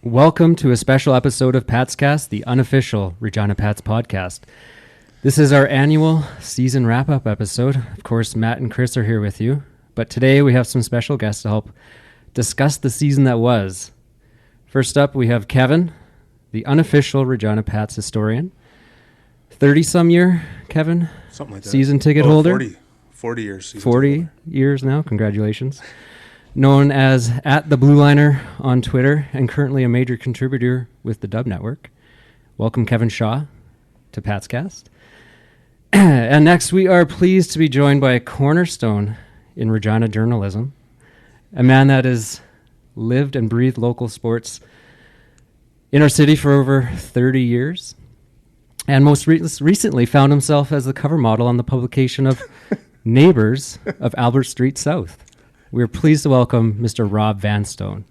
Welcome to a special episode of PatsCasts, the unofficial Regina Pats podcast. This is our annual season wrap-up episode. Of course, Matt and Chris are here with you, but today we have some special guests to help discuss the season that was. First up, we have Kevin, the unofficial Regina Pats historian. 30-some year, Kevin? Something like that. Season ticket holder? 40 years. 40 years now, congratulations. Known as @TheBlueLiner on Twitter and currently a major contributor with the Dub Network. Welcome, Kevin Shaw, to PatsCast. And next, we are pleased to be joined by a cornerstone in Regina journalism, a man that has lived and breathed local sports in our city for over 30 years, and most recently found himself as the cover model on the publication of Neighbors of Albert Street South. We're pleased to welcome Mr. Rob Vanstone.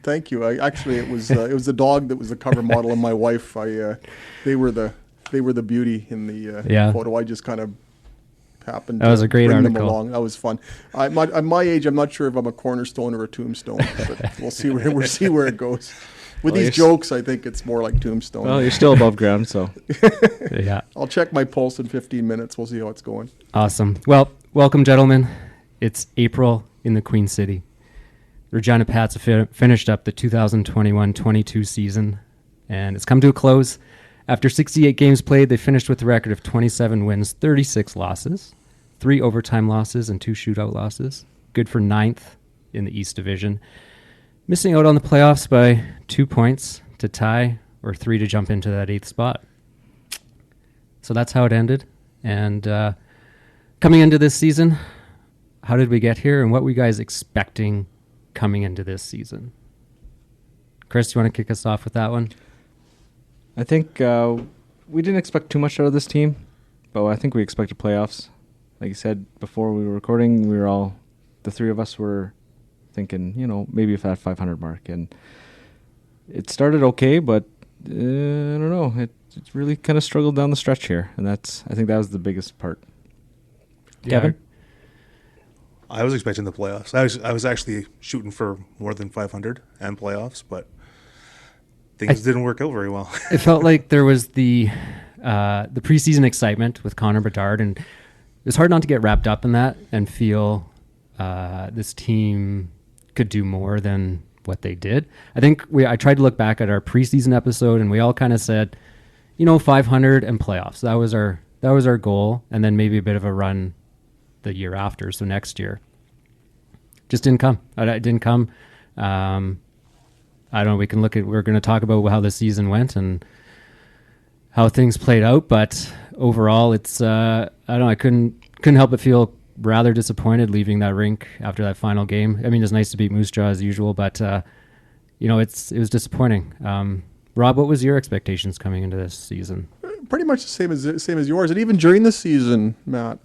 Thank you. It was the dog that was the cover model, and my wife. They were the beauty in the photo. I just kind of happened. That was a great bring article. Them along. That was fun. At my age, I'm not sure if I'm a cornerstone or a tombstone, but we'll see where it goes. With these jokes, I think it's more like tombstone. Well, you're still above ground, so Yeah. I'll check my pulse in 15 minutes. We'll see how it's going. Awesome. Well, welcome, gentlemen. It's April in the Queen City. Regina Pats have finished up the 2021-22 season, and it's come to a close. After 68 games played, they finished with a record of 27 wins, 36 losses, 3 overtime losses, and 2 shootout losses. Good for 9th in the East Division. Missing out on the playoffs by 2 points to tie, or 3 to jump into that 8th spot. So that's how it ended. And coming into this season, how did we get here, and what were you guys expecting coming into this season? Chris, you want to kick us off with that one? I think we didn't expect too much out of this team, but I think we expected playoffs. Like you said before we were recording, the three of us were thinking, maybe if that 500 mark, and it started okay, but I don't know, it really kind of struggled down the stretch here, and I think that was the biggest part. Yeah. Kevin? I was expecting the playoffs. I was actually shooting for more than 500 and playoffs, but things didn't work out very well. It felt like there was the preseason excitement with Connor Bedard, and it was hard not to get wrapped up in that and feel this team could do more than what they did. I think I tried to look back at our preseason episode, and we all kind of said, 500 and playoffs. That was our goal, and then maybe a bit of a run the year after, so next year. Just didn't come. It didn't come. I don't know, we're going to talk about how the season went and how things played out, but overall it's, I don't know, I couldn't help but feel rather disappointed leaving that rink after that final game. I mean, it's nice to beat Moose Jaw as usual, but it was disappointing. Rob, what was your expectations coming into this season? Pretty much the same as yours, and even during the season, Matt.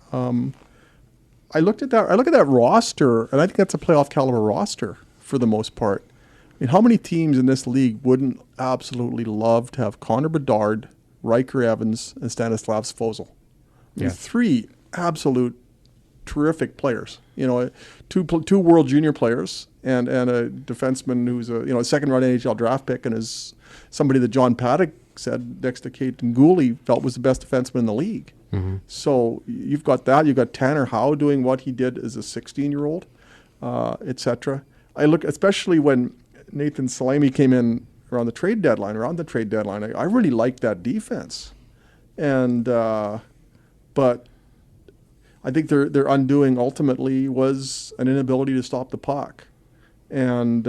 I look at that roster, and I think that's a playoff caliber roster for the most part. I mean, how many teams in this league wouldn't absolutely love to have Connor Bedard, Riker Evans, and Stanislav Svozil? I mean, 3 absolute terrific players. Two World Junior players, and a defenseman who's a second-round NHL draft pick, and is somebody that John Paddock said next to Caden Gooley felt was the best defenseman in the league. Mm-hmm. So you've got that. You've got Tanner Howe doing what he did as a 16-year-old, etc. I look, especially when Nathan Salami came in around the trade deadline. I really liked that defense, and but I think their undoing ultimately was an inability to stop the puck. And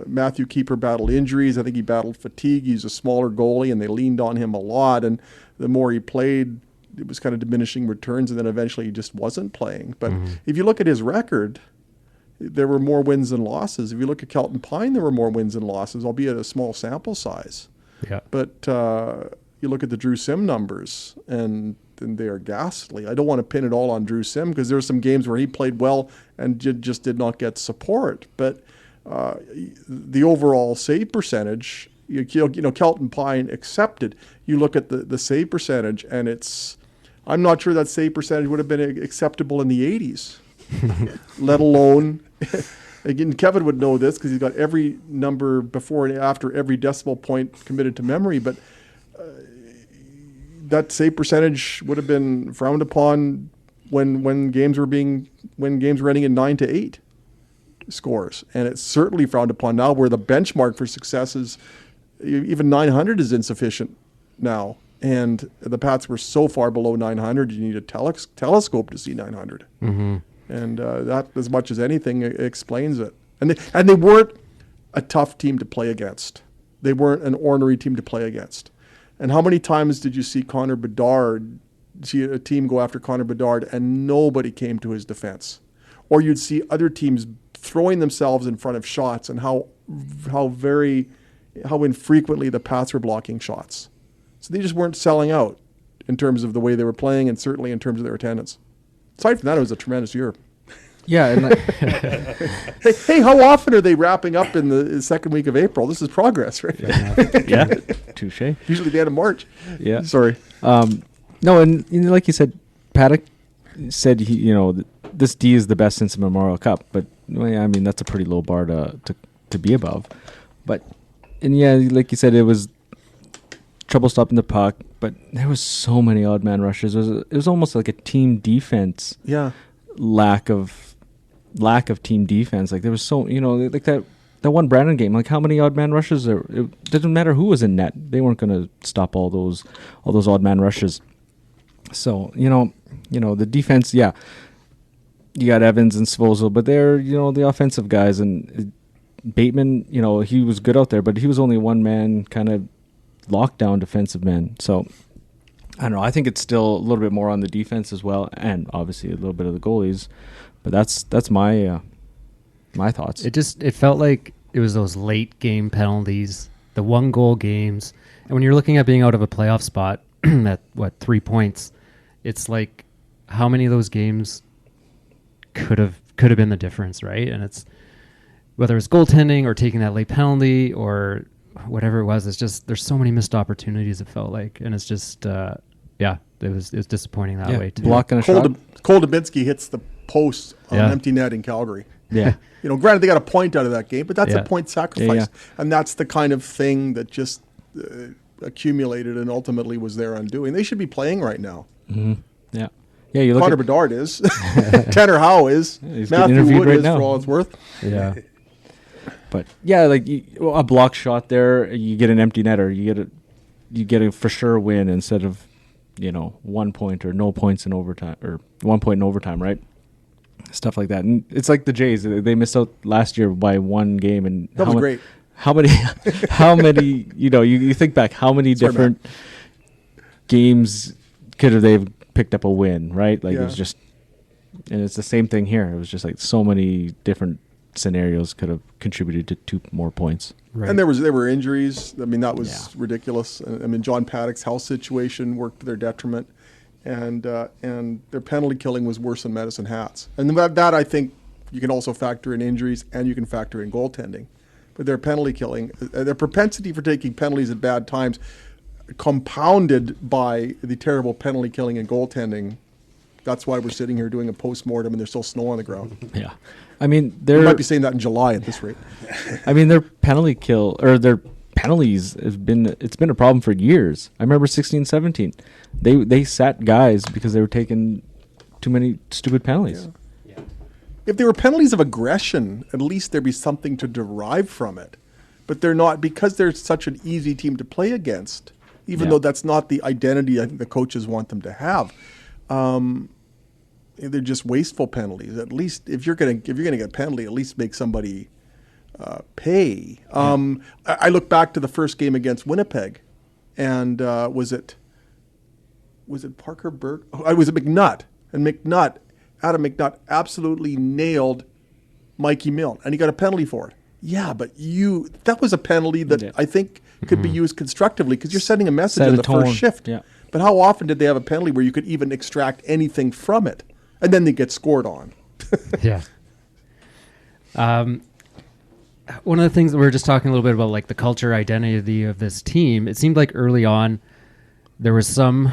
Matthew Keeper battled injuries. I think he battled fatigue. He's a smaller goalie, and they leaned on him a lot. And the more he played, it was kind of diminishing returns, and then eventually he just wasn't playing. But if you look at his record, there were more wins than losses. If you look at Kelton Pine, there were more wins than losses, albeit a small sample size. Yeah. But you look at the Drew Sim numbers, and they are ghastly. I don't want to pin it all on Drew Sim, because there were some games where he played well and just did not get support. But the overall save percentage, Kelton Pine accepted. You look at the save percentage, and I'm not sure that save percentage would have been acceptable in the 80s, let alone Again, Kevin would know this because he's got every number before and after every decimal point committed to memory. But that save percentage would have been frowned upon when games were ending in 9-8 scores, and it's certainly frowned upon now, where the benchmark for success is even 900 is insufficient now. And the Pats were so far below 900, you need a telescope to see 900. Mm-hmm. And that, as much as anything, explains it. And they weren't a tough team to play against. They weren't an ornery team to play against. And how many times did you see a team go after Connor Bedard and nobody came to his defense? Or you'd see other teams throwing themselves in front of shots, and how infrequently the Pats were blocking shots. So they just weren't selling out in terms of the way they were playing, and certainly in terms of their attendance. Aside from that, it was a tremendous year. Yeah. And hey, how often are they wrapping up in the second week of April? This is progress, right? yeah. Touche. Usually the end of March. Yeah. Sorry. No, and like you said, Paddock said this D is the best since the Memorial Cup, but I mean that's a pretty low bar to be above. But like you said, it was trouble stopping the puck, but there was so many odd man rushes. It was almost like a team defense. Yeah. Lack of team defense. Like there was so like that one Brandon game. Like how many odd man rushes there? It didn't matter who was in net. They weren't going to stop all those odd man rushes. So the defense. Yeah, you got Evans and Svozil, but they're the offensive guys, and Bateman. He was good out there, but he was only one man kind of lockdown defensive man. So I don't know. I think it's still a little bit more on the defense as well, and obviously a little bit of the goalies. But that's my thoughts. It felt like it was those late game penalties, the 1-goal games, and when you're looking at being out of a playoff spot at 3 points, it's like how many of those games could have been the difference, right? And it's whether it's goaltending or taking that late penalty or whatever it was, it's just there's so many missed opportunities, it felt like, and it's just it was disappointing that way too. Blocking a shot. Cole Dubinsky hits the post on an empty net in Calgary. Yeah. Granted they got a point out of that game, but that's a point sacrifice. Yeah. And that's the kind of thing that just accumulated and ultimately was their undoing. They should be playing right now. Mm-hmm. Yeah. Yeah, you look Connor Bedard is. Tanner Howe is. He's Matthew Wood right is, now. for all it's worth. Yeah. But yeah, like a block shot there, you get an empty net, or you get a for sure win instead of 1 point or no points in overtime, or 1 point in overtime, right? Stuff like that. And it's like the Jays, they missed out last year by one game, and that was great. How many you think back, how many different games could have they picked up a win, right? Like it was just, and it's the same thing here. It was just like so many different scenarios could have contributed to 2 more points. Right. And there were injuries. I mean, that was ridiculous. I mean, John Paddock's health situation worked to their detriment, and their penalty killing was worse than Medicine Hats. And that I think you can also factor in injuries, and you can factor in goaltending. But their penalty killing, their propensity for taking penalties at bad times, compounded by the terrible penalty killing and goaltending. That's why we're sitting here doing a post-mortem and there's still snow on the ground. Yeah. I mean, we might be saying that in July at this rate. I mean, their penalty kill, or their penalties it's been a problem for years. I remember 16-17. They sat guys because they were taking too many stupid penalties. Yeah. If they were penalties of aggression, at least there'd be something to derive from it. But they're not, because they're such an easy team to play against, even though that's not the identity I think the coaches want them to have. They're just wasteful penalties. At least if you're gonna get a penalty, at least make somebody pay. I look back to the first game against Winnipeg, and was it Parker Burke? Oh, was it McNutt? And Adam McNutt absolutely nailed Mikey Milne, and he got a penalty for it. Yeah, but that was a penalty that I think could be used constructively, because you're sending a message in the first shift. Yeah. But how often did they have a penalty where you could even extract anything from it, and then they get scored on? Yeah. One of the things that we were just talking a little bit about, like the culture identity of this team, it seemed like early on there was some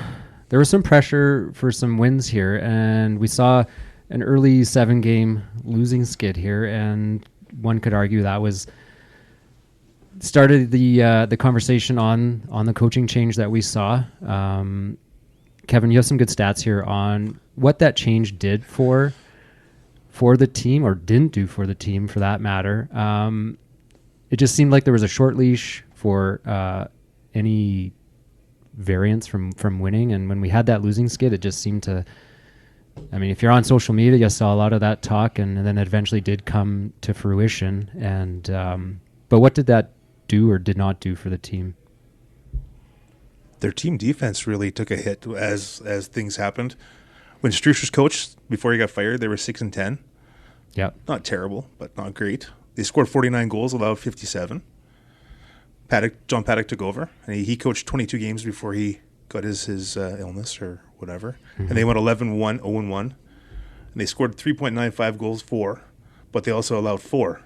pressure for some wins here, and we saw an early 7-game losing skid here, and one could argue that was started the conversation on the coaching change that we saw. Kevin, you have some good stats here on what that change did for the team, or didn't do for the team, for that matter. It just seemed like there was a short leash for any variance from winning, and when we had that losing skid, it just seemed to. I mean, if you're on social media, you saw a lot of that talk, and then it eventually did come to fruition. And but what did that do or did not do for the team? Their team defense really took a hit as things happened. When Strush was coach before he got fired, they were 6-10. Yeah, not terrible, but not great. They scored 49 goals, allowed 57. John Paddock took over, and he coached 22 games before he got his illness or whatever. Mm-hmm. And they went 11-1, 0-1. And they scored 3.95 goals but they also allowed 4,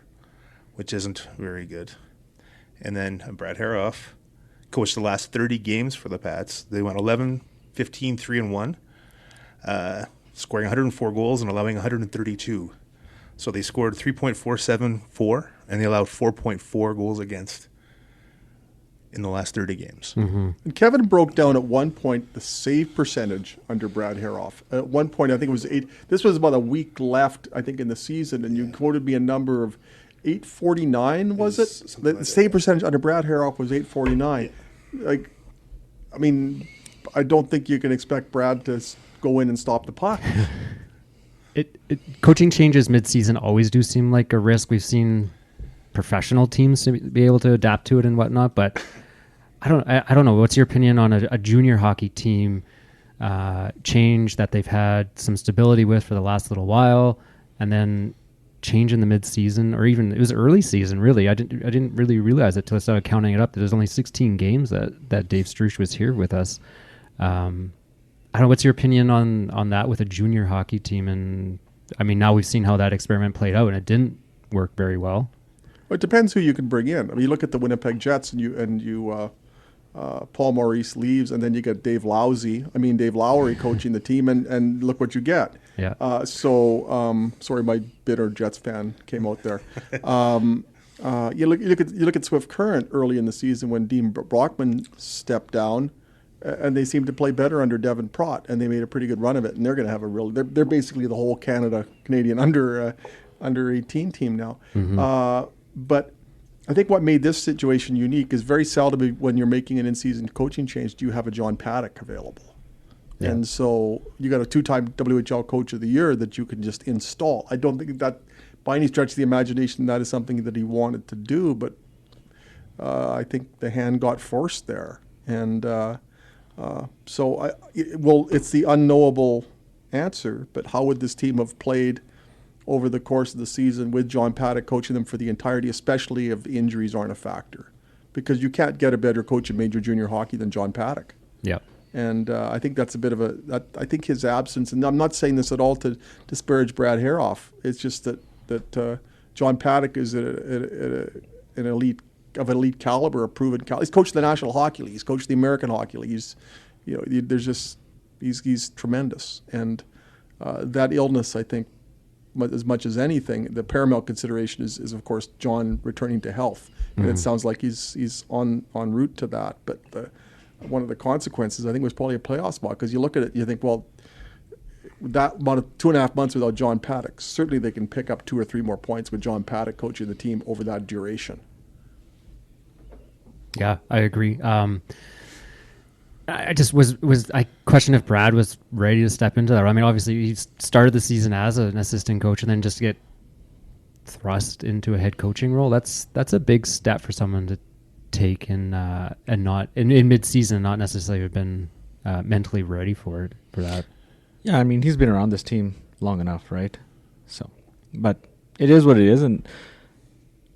which isn't very good. And then Brad Haroff coached the last 30 games for the Pats. They went 11, 15, 3-1, scoring 104 goals and allowing 132. So they scored 3.474, and they allowed 4.4 goals against in the last 30 games. Mm-hmm. And Kevin broke down at one point the save percentage under Brad Haroff. At one point, I think it was 8. This was about a week left, I think, in the season, and you quoted me a number of 849, was it? The save percentage under Brad Haroff was 849. Like, I mean, I don't think you can expect Brad to go in and stop the puck. Coaching changes mid-season always do seem like a risk. We've seen professional teams to be able to adapt to it and whatnot, but I don't know. What's your opinion on a junior hockey team change that they've had some stability with for the last little while, and then change in the mid-season, or even it was early season, really. I didn't really realize it till I started counting it up. There's only 16 games that Dave Strush was here with us. I don't know. What's your opinion on that with a junior hockey team? And I mean, now we've seen how that experiment played out, and it didn't work very well. Well, it depends who you can bring in. I mean, you look at the Winnipeg Jets, and you Paul Maurice leaves, and then you get Dave Lowry coaching the team, and look what you get. Yeah. Sorry, my bitter Jets fan came out there. You look at Swift Current early in the season when Dean Brockman stepped down, and they seemed to play better under Devin Prott, and they made a pretty good run of it. And they're going to have they're basically the whole Canadian under 18 team now. Mm-hmm. But I think what made this situation unique is very seldom when you're making an in-season coaching change do you have a John Paddock available. Yeah. And so you got a 2-time WHL Coach of the Year that you can just install. I don't think that by any stretch of the imagination that is something that he wanted to do, but I think the hand got forced there. And it's the unknowable answer, but how would this team have played over the course of the season with John Paddock coaching them for the entirety, especially if injuries aren't a factor? Because you can't get a better coach in major junior hockey than John Paddock. Yeah. And I think that's a bit of I think his absence, and I'm not saying this at all to disparage Brad Haroff. It's just that John Paddock is an elite caliber, a proven caliber. He's coached the National Hockey League. He's coached the American Hockey League. He's tremendous. And that illness, I think, as much as anything, the paramount consideration is of course John returning to health, and it sounds like he's en route to that. But one of the consequences, I think, was probably a playoff spot, because you look at it, you think, well, that about 2.5 months without John Paddock, certainly they can pick up 2 or 3 more points with John Paddock coaching the team over that duration. Yeah, I agree. I just I question if Brad was ready to step into that. I mean, obviously he started the season as an assistant coach, and then just to get thrust into a head coaching role, that's a big step for someone to take, and not in mid-season, not necessarily have been mentally ready for that. Yeah, I mean, he's been around this team long enough, right? So, but it is what it is, and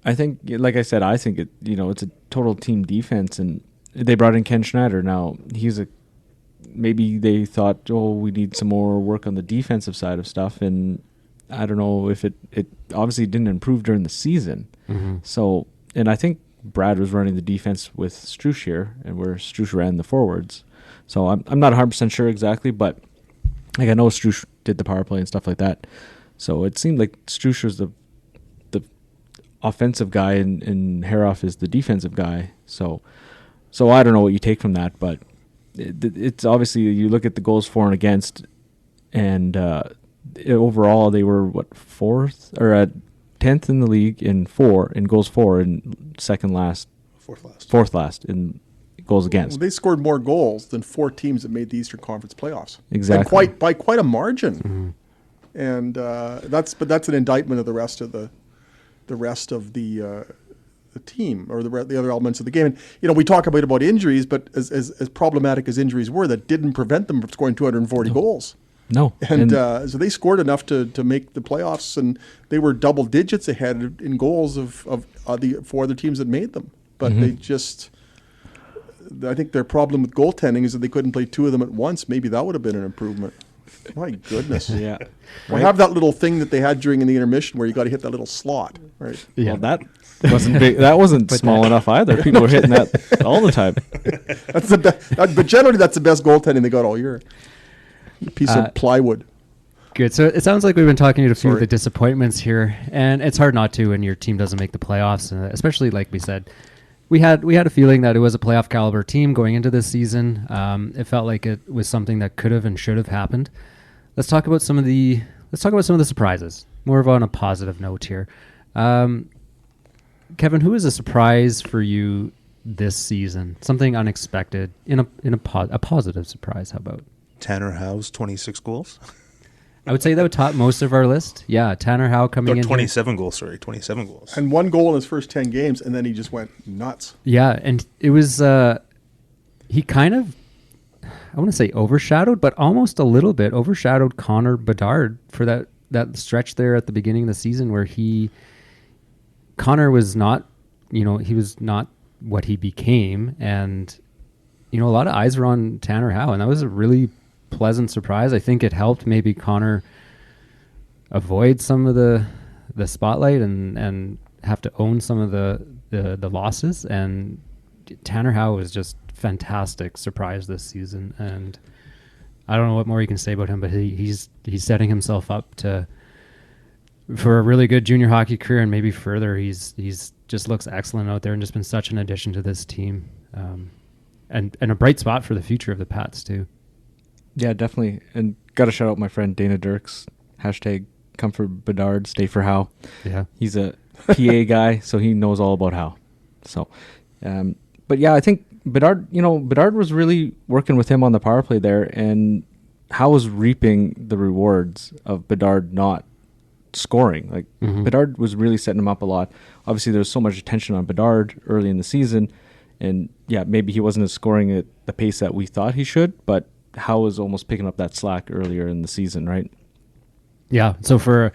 I think, like I said, it's a total team defense, and they brought in Ken Schneider. Now, maybe they thought, we need some more work on the defensive side of stuff, and I don't know if it obviously didn't improve during the season. Mm-hmm. So, and I think Brad was running the defense with Strush here, and where Strush ran the forwards. So I'm not 100% sure exactly, but I know Strush did the power play and stuff like that. So it seemed like Strush was the offensive guy and Haroff is the defensive guy. So I don't know what you take from that, but it's obviously you look at the goals for and against, and overall they were fourth or at 10th in the league in goals for, and fourth last in goals against. Well, they scored more goals than 4 teams that made the Eastern Conference playoffs. Exactly, by quite a margin. Mm-hmm. And that's an indictment of the rest of the team or the other elements of the game. And we talk about injuries, but as problematic as injuries were, that didn't prevent them from scoring 240 goals. No, and so they scored enough to make the playoffs, and they were double digits ahead in goals of the 4 other teams that made them. But they just, I think their problem with goaltending is that they couldn't play 2 of them at once. Maybe that would have been an improvement. My goodness. Yeah. Or have that little thing that they had during in the intermission where you got to hit that little slot, right? Yeah. Well, that wasn't big. That wasn't small enough either. People were hitting that all the time. That's but generally that's the best goaltending they got all year. A piece of plywood. Good. So it sounds like we've been talking about a few of the disappointments here, and it's hard not to when your team doesn't make the playoffs, especially like we said. We had a feeling that it was a playoff caliber team going into this season. It felt like it was something that could have and should have happened. Let's talk about some of the surprises. More of on a positive note here. Kevin, who is a surprise for you this season? Something unexpected in a positive surprise. How about Tanner Howe's 26 goals? I would say that would top most of our list. Yeah, Tanner Howe coming in 27 goals. Sorry, 27 goals. And 1 goal in his first 10 games, and then he just went nuts. Yeah, and it was he kind of, I want to say overshadowed, but almost a little bit overshadowed Connor Bedard for that stretch there at the beginning of the season where Connor was not, he was not what he became, and a lot of eyes were on Tanner Howe, and that was a really pleasant surprise. I think it helped maybe Connor avoid some of the spotlight and have to own some of the losses. And Tanner Howe was just fantastic surprise this season. And I don't know what more you can say about him, but he's setting himself up for a really good junior hockey career and maybe further. He's just looks excellent out there and just been such an addition to this team. And a bright spot for the future of the Pats too. Yeah, definitely. And got to shout out my friend Dana Dirks. # come for Bedard, stay for Howe. Yeah. He's a PA guy, so he knows all about Howe. So, but yeah, I think Bedard was really working with him on the power play there, and Howe was reaping the rewards of Bedard not scoring. Like Bedard was really setting him up a lot. Obviously, there was so much attention on Bedard early in the season, and yeah, maybe he wasn't scoring at the pace that we thought he should, but Howe was almost picking up that slack earlier in the season, right? Yeah. So for,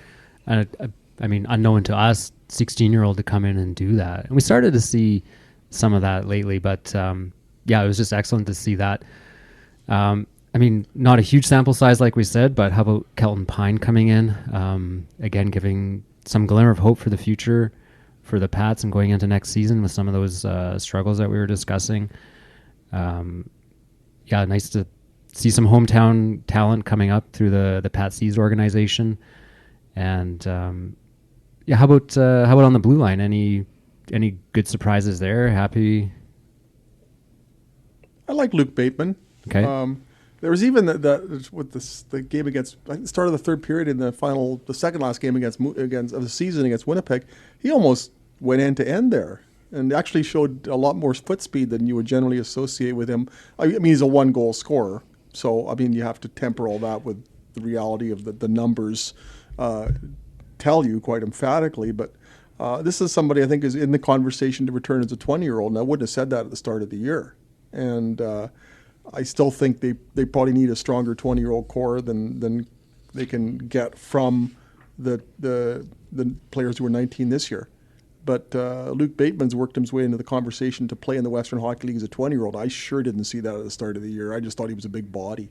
unknown to us, 16-year-old to come in and do that. And we started to see some of that lately, but it was just excellent to see that. Not a huge sample size like we said, but how about Kelton Pine coming in? Again, giving some glimmer of hope for the future for the Pats and going into next season with some of those struggles that we were discussing. Nice to see some hometown talent coming up through the PatsCasts organization. And how about on the blue line? Any good surprises there? Happy? I like Luke Bateman. Okay. There was even the game against the start of the third period in the second last game against of the season against Winnipeg. He almost went end to end there, and actually showed a lot more foot speed than you would generally associate with him. He's a 1-goal scorer. So, you have to temper all that with the reality of the numbers tell you quite emphatically. But this is somebody I think is in the conversation to return as a 20-year-old, and I wouldn't have said that at the start of the year. And I still think they probably need a stronger 20-year-old core than they can get from the players who were 19 this year. But Luke Bateman's worked his way into the conversation to play in the Western Hockey League as a 20-year-old. I sure didn't see that at the start of the year. I just thought he was a big body.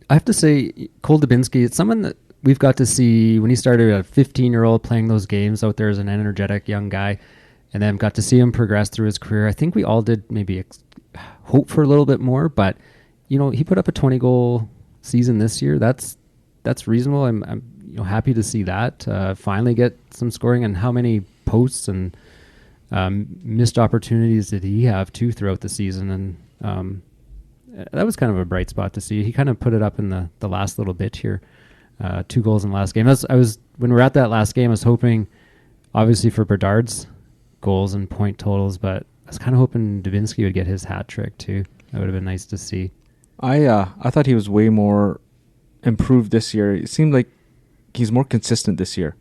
I have to say, Cole Dubinsky, it's someone that we've got to see when he started a 15-year-old playing those games out there as an energetic young guy, and then got to see him progress through his career. I think we all did maybe hope for a little bit more, but he put up a 20-goal season this year. That's reasonable. happy to see that finally get some scoring. And how many posts and missed opportunities did he have too throughout the season? And that was kind of a bright spot to see. He kind of put it up in the last little bit here. 2 goals in the last game. When we were at that last game, I was hoping, obviously, for Bedard's goals and point totals, but I was kind of hoping Dubinsky would get his hat trick too. That would have been nice to see. I thought he was way more improved this year. It seemed like he's more consistent this year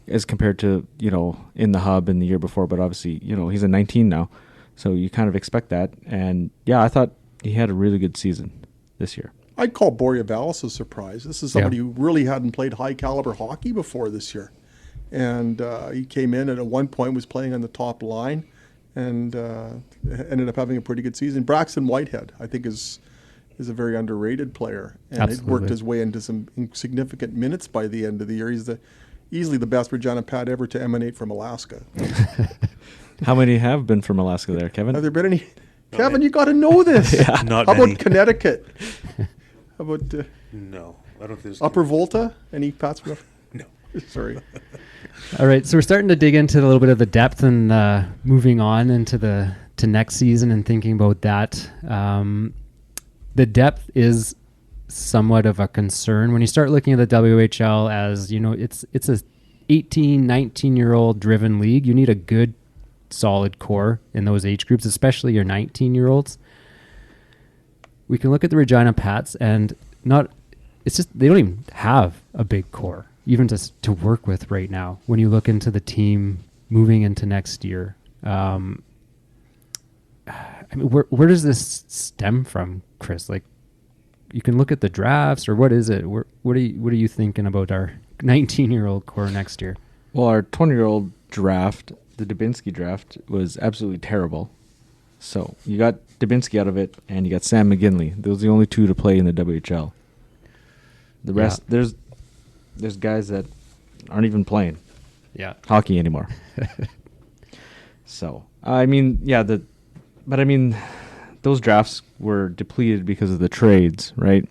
as compared to, in the hub and the year before. But obviously, he's a 19 now, so you kind of expect that. And yeah, I thought he had a really good season this year. I'd call Boreavalis a surprise. This is somebody who really hadn't played high caliber hockey before this year. And he came in and at one point was playing on the top line and ended up having a pretty good season. Braxton Whitehead, I think, is a very underrated player. And it worked his way into some significant minutes by the end of the year. He's easily the best Regina Pat ever to emanate from Alaska. How many have been from Alaska there, Kevin? Have there been any? Kevin, you got to know this. Not How many. about Connecticut? How about No, I don't think there's Upper Volta? Any Pats? No. Sorry. All right, so we're starting to dig into a little bit of the depth and moving on into to next season and thinking about that. The depth is somewhat of a concern when you start looking at the WHL as, it's a 18, 19-year-old driven league. You need a good, solid core in those age groups, especially your 19-year-olds. We can look at the Regina Pats and they don't even have a big core, even to work with right now. When you look into the team moving into next year, where does this stem from, Chris? Like, you can look at the drafts, or what is it? What are you thinking about our 19-year-old core next year? Well, our 20-year-old draft, the Dubinsky draft, was absolutely terrible. So you got Dubinsky out of it, and you got Sam McGinley. Those are the only two to play in the WHL. The rest, there's guys that aren't even playing hockey anymore. So, those drafts were depleted because of the trades, right?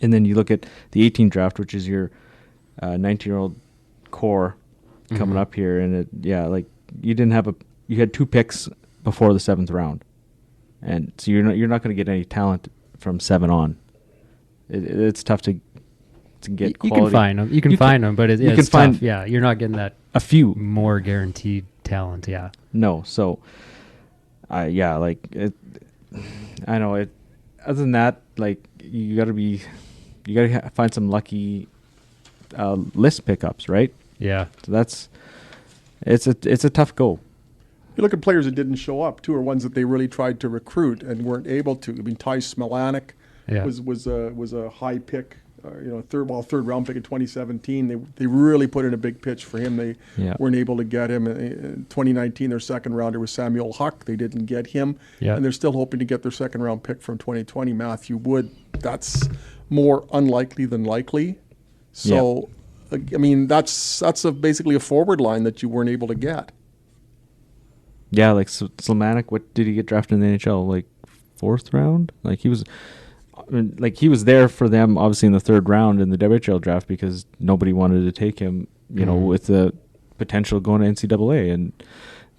And then you look at the 18 draft, which is your 19-year-old core coming up here, and you had 2 picks before the 7th round, and so you're not going to get any talent from 7 on. It's tough to get quality. You can find them. You can find them, but it's find tough. Yeah, you're not getting that a few more guaranteed talent. Yeah. No. So, I know it. Other than that, like you got to find some lucky list pickups, right? Yeah. So it's a tough go. You look at players that didn't show up. 2 are ones that they really tried to recruit and weren't able to. I mean, Ty Smilanic was a high pick, third round pick in 2017. They really put in a big pitch for him. They weren't able to get him. In 2019, their second rounder was Samuel Huck. They didn't get him, and they're still hoping to get their second round pick from 2020, Matthew Wood. That's more unlikely than likely. So, I mean, that's basically a forward line that you weren't able to get. Yeah, like Slamanik, what did he get drafted in the NHL? Like 4th round? Like he was there for them, obviously in the 3rd round in the WHL draft because nobody wanted to take him, with the potential going to NCAA, and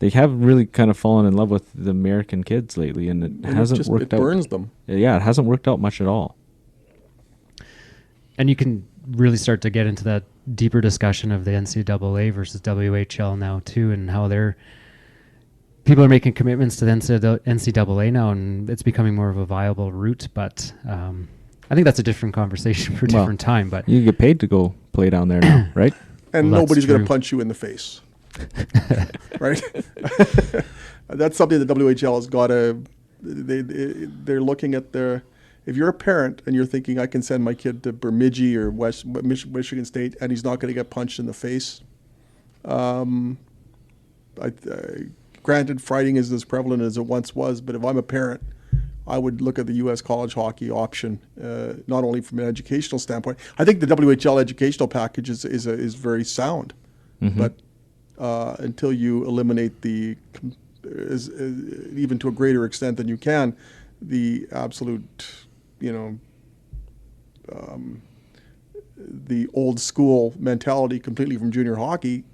they have really kind of fallen in love with the American kids lately, and it hasn't worked out. It burns them. Yeah, it hasn't worked out much at all. And you can really start to get into that deeper discussion of the NCAA versus WHL now too, and how people are making commitments to the NCAA now, and it's becoming more of a viable route. But I think that's a different conversation for a different time. But you get paid to go play down there now, right? And nobody's going to punch you in the face, right? That's something the WHL has got to. They're looking at their. If you're a parent and you're thinking, I can send my kid to Bemidji or Michigan State, and he's not going to get punched in the face. Granted, fighting is as prevalent as it once was, but if I'm a parent, I would look at the U.S. college hockey option, not only from an educational standpoint. I think the WHL educational package is very sound, but until you eliminate even to a greater extent than you can, the absolute, the old school mentality completely from junior hockey.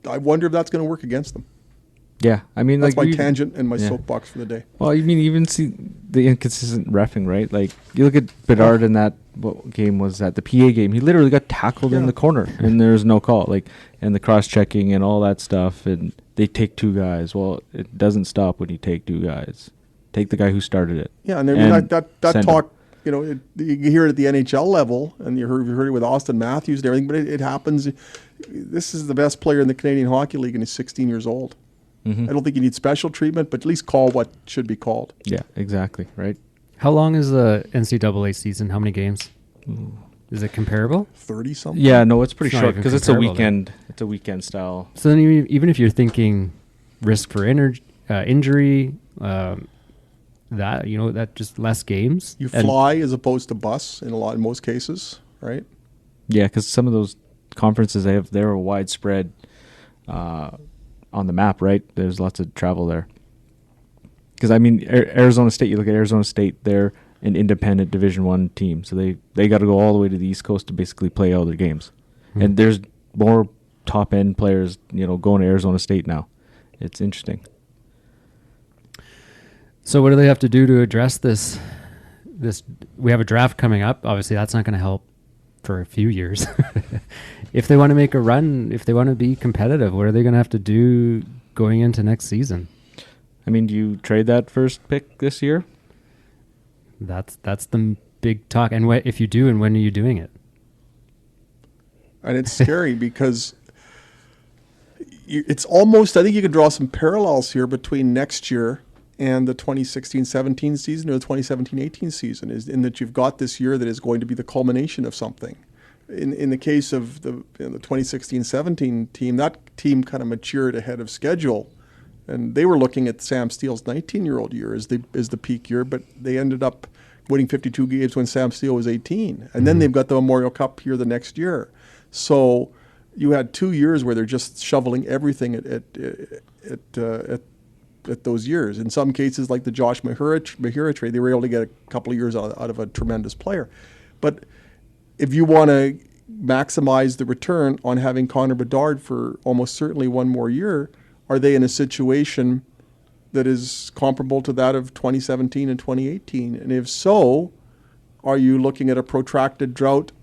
I wonder if that's going to work against them. Yeah, I mean, That's like my tangent and my soapbox for the day. Well, you mean even see the inconsistent reffing, right? Like you look at Bedard in that what game was that, the PA game? He literally got tackled in the corner and there's no call. Like, and the cross checking and all that stuff, and they take two guys. Well, it doesn't stop when you take two guys. Take the guy who started it. Yeah, and that talk. You know, you hear it at the NHL level, and you heard it with Austin Matthews and everything. But it happens. This is the best player in the Canadian Hockey League, and he's 16 years old. I don't think you need special treatment, but at least call what should be called. Yeah, exactly. Right. How long is the NCAA season? How many games? Is it comparable? 30 something. Yeah, no, it's pretty It's not short even because it's a comparable then. weekend. It's a weekend style. So then, even if you're thinking risk for injury, that that just less games. You fly as opposed to bus in most cases, right? Yeah, because some of those conferences they're a widespread on the map, right? There's lots of travel there. Because I mean, Arizona State. You look at Arizona State; they're an independent Division I team, so they got to go all the way to the East Coast to basically play all their games. And there's more top end players, going to Arizona State now. It's interesting. So what do they have to do to address this? We have a draft coming up. Obviously, that's not going to help for a few years. If they want to make a run, if they want to be competitive, what are they going to have to do going into next season? I mean, do you trade that first pick this year? That's the big talk. And if you do, and when are you doing it? And it's scary because it's almost, I think you could draw some parallels here between next year and the 2016-17 season or the 2017-18 season, is in that you've got this year that is going to be the culmination of something. In the case of the 2016-17 team, that team kind of matured ahead of schedule, and they were looking at Sam Steele's 19-year-old year as the peak year, but they ended up winning 52 games when Sam Steele was 18, and then they've got the Memorial Cup here the next year. So you had 2 years where they're just shoveling everything at those years. In some cases, like the Josh Mahura trade, they were able to get a couple of years out of a tremendous player. But if you want to maximize the return on having Connor Bedard for almost certainly one more year, are they in a situation that is comparable to that of 2017 and 2018? And if so, are you looking at a protracted drought?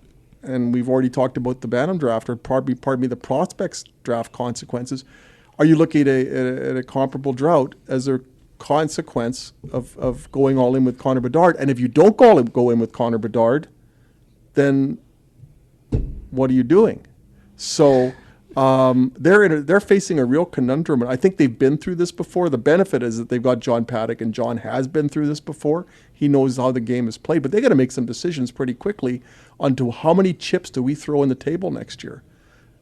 And we've already talked about the Bantam draft, or pardon me, the prospects draft consequences. Are you looking at a comparable drought as a consequence of going all in with Connor Bedard? And if you don't go in with Connor Bedard, then what are you doing? So they're facing a real conundrum, and I think they've been through this before. The benefit is that they've got John Paddock, and John has been through this before. He knows how the game is played, but they got to make some decisions pretty quickly onto how many chips do we throw in the table next year.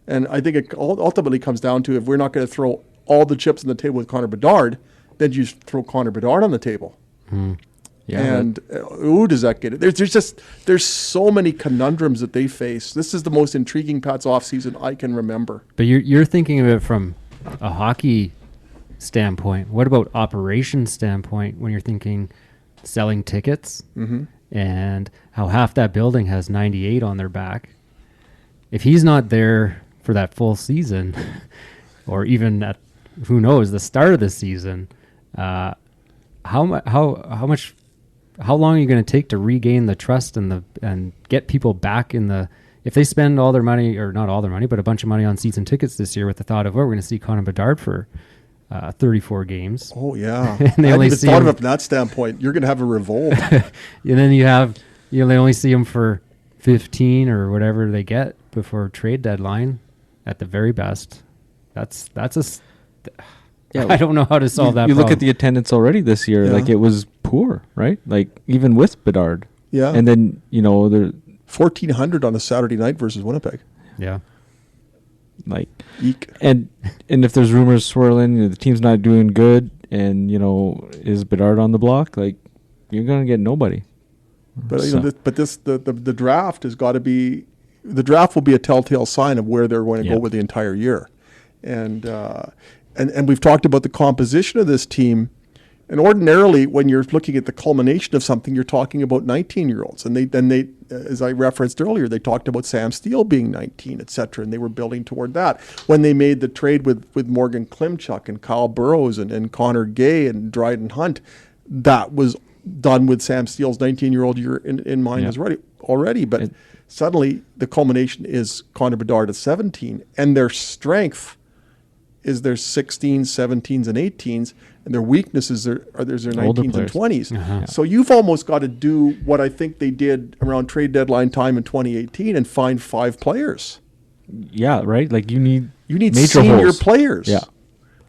And I think it ultimately comes down to, if we're not going to throw all the chips on the table with Connor Bedard, then you throw Connor Bedard on the table. Yeah, and who does that get it? There's so many conundrums that they face. This is the most intriguing Pats offseason I can remember. But you're thinking of it from a hockey standpoint. What about operations standpoint when you're thinking selling tickets and how half that building has 98 on their back? If he's not there for that full season, or even at, who knows, the start of the season, how long are you going to take to regain the trust and get people back in the, if they spend all their money, or not all their money, but a bunch of money on season tickets this year with the thought of, we're going to see Connor Bedard for 34 games. Oh yeah. And they I only haven't see thought him, of it from that standpoint. You're going to have a revolt. and then they only see him for 15 or whatever they get before trade deadline at the very best. That's I don't know how to solve that You problem. look at the attendance already this year, like it was poor, right? Like even with Bedard. Yeah. And then, there 1,400 on a Saturday night versus Winnipeg. Yeah. Like, Eek. and if there's rumors swirling, the team's not doing good, and is Bedard on the block? Like, you're gonna get nobody. But the draft has got to be, the draft will be a telltale sign of where they're going to go with the entire year, and we've talked about the composition of this team And ordinarily, when you're looking at the culmination of something, you're talking about 19-year-olds. And they, as I referenced earlier, they talked about Sam Steele being 19, et cetera, and they were building toward that. When they made the trade with Morgan Klimchuk and Kyle Burrows and Connor Gay and Dryden Hunt, that was done with Sam Steele's 19-year-old year in mind already. But suddenly, the culmination is Connor Bedard at 17, and their strength is their 16s, 17s, and 18s, and their weaknesses are their 19s and 20s. Uh-huh. So you've almost got to do what I think they did around trade deadline time in 2018 and find 5 players. Yeah, right. Like you need major senior holes. players. Yeah.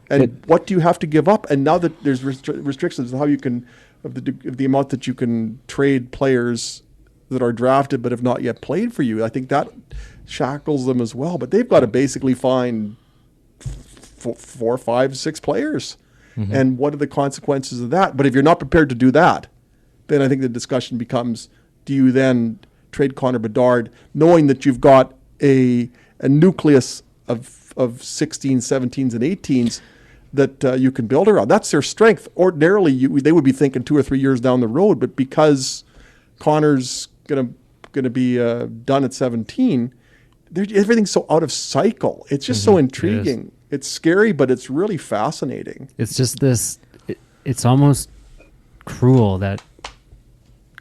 And what do you have to give up? And now that there's restrictions on how you can of the amount that you can trade players that are drafted but have not yet played for you, I think that shackles them as well. But they've got to basically find 4, 5, 6 players. Mm-hmm. And what are the consequences of that? But if you're not prepared to do that, then I think the discussion becomes, do you then trade Connor Bedard knowing that you've got a nucleus of 16s, 17s, and 18s that you can build around? That's their strength. Ordinarily, they would be thinking 2 or 3 years down the road, but because Connor's going to be done at 17, everything's so out of cycle. It's just so intriguing. It's scary, but it's really fascinating. It's just this. It's almost cruel that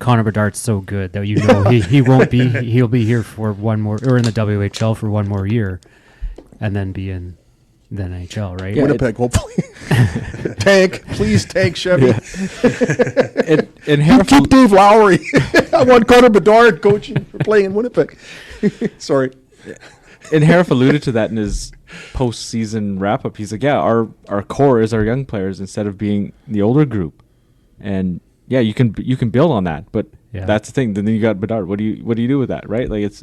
Connor Bedard's so good that he won't be. He'll be here for one more, or in the WHL for one more year, and then be in the NHL, right? Yeah, Winnipeg, hopefully. Please tank Chevy. And keep Dave Lowry. I want Connor Bedard coaching for playing in Winnipeg. Sorry. And Harif alluded to that in his post-season wrap-up. He's like, yeah, our core is our young players instead of being the older group. And yeah, you can build on that, but that's the thing. Then you got Bedard. What do you do with that, right? Like it's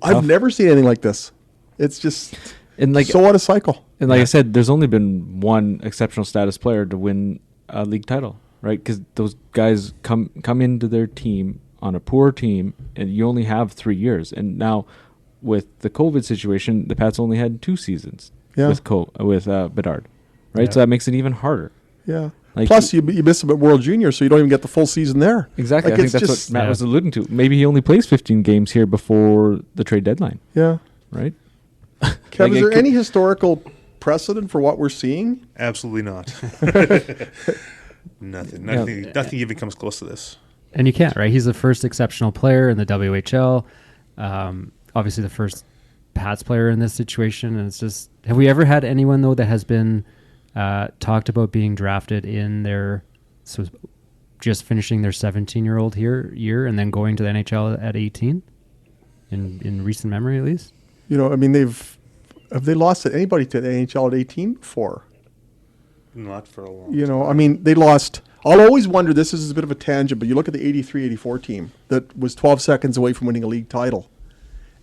I've never seen anything like this. It's just so out of cycle. And like I said, there's only been one exceptional status player to win a league title, right? Because those guys come into their team on a poor team, and you only have 3 years. And now, with the COVID situation, the Pats only had 2 seasons with Bedard, right? Yeah. So that makes it even harder. Yeah. Like plus, you miss him at World Junior, so you don't even get the full season there. Exactly. Like I think that's what Matt was alluding to. Maybe he only plays 15 games here before the trade deadline. Yeah. Right? Kev, is there any historical precedent for what we're seeing? Absolutely not. Nothing. Nothing even comes close to this. And you can't, right? He's the first exceptional player in the WHL. Obviously, the first Pats player in this situation. And it's just, have we ever had anyone, though, that has been talked about being drafted in just finishing their 17-year-old year and then going to the NHL at 18? In recent memory, at least? You know, I mean, have they lost anybody to the NHL at 18 before? Not for a long time. I mean, they lost. I'll always wonder, this is a bit of a tangent, but you look at the 83-84 team that was 12 seconds away from winning a league title.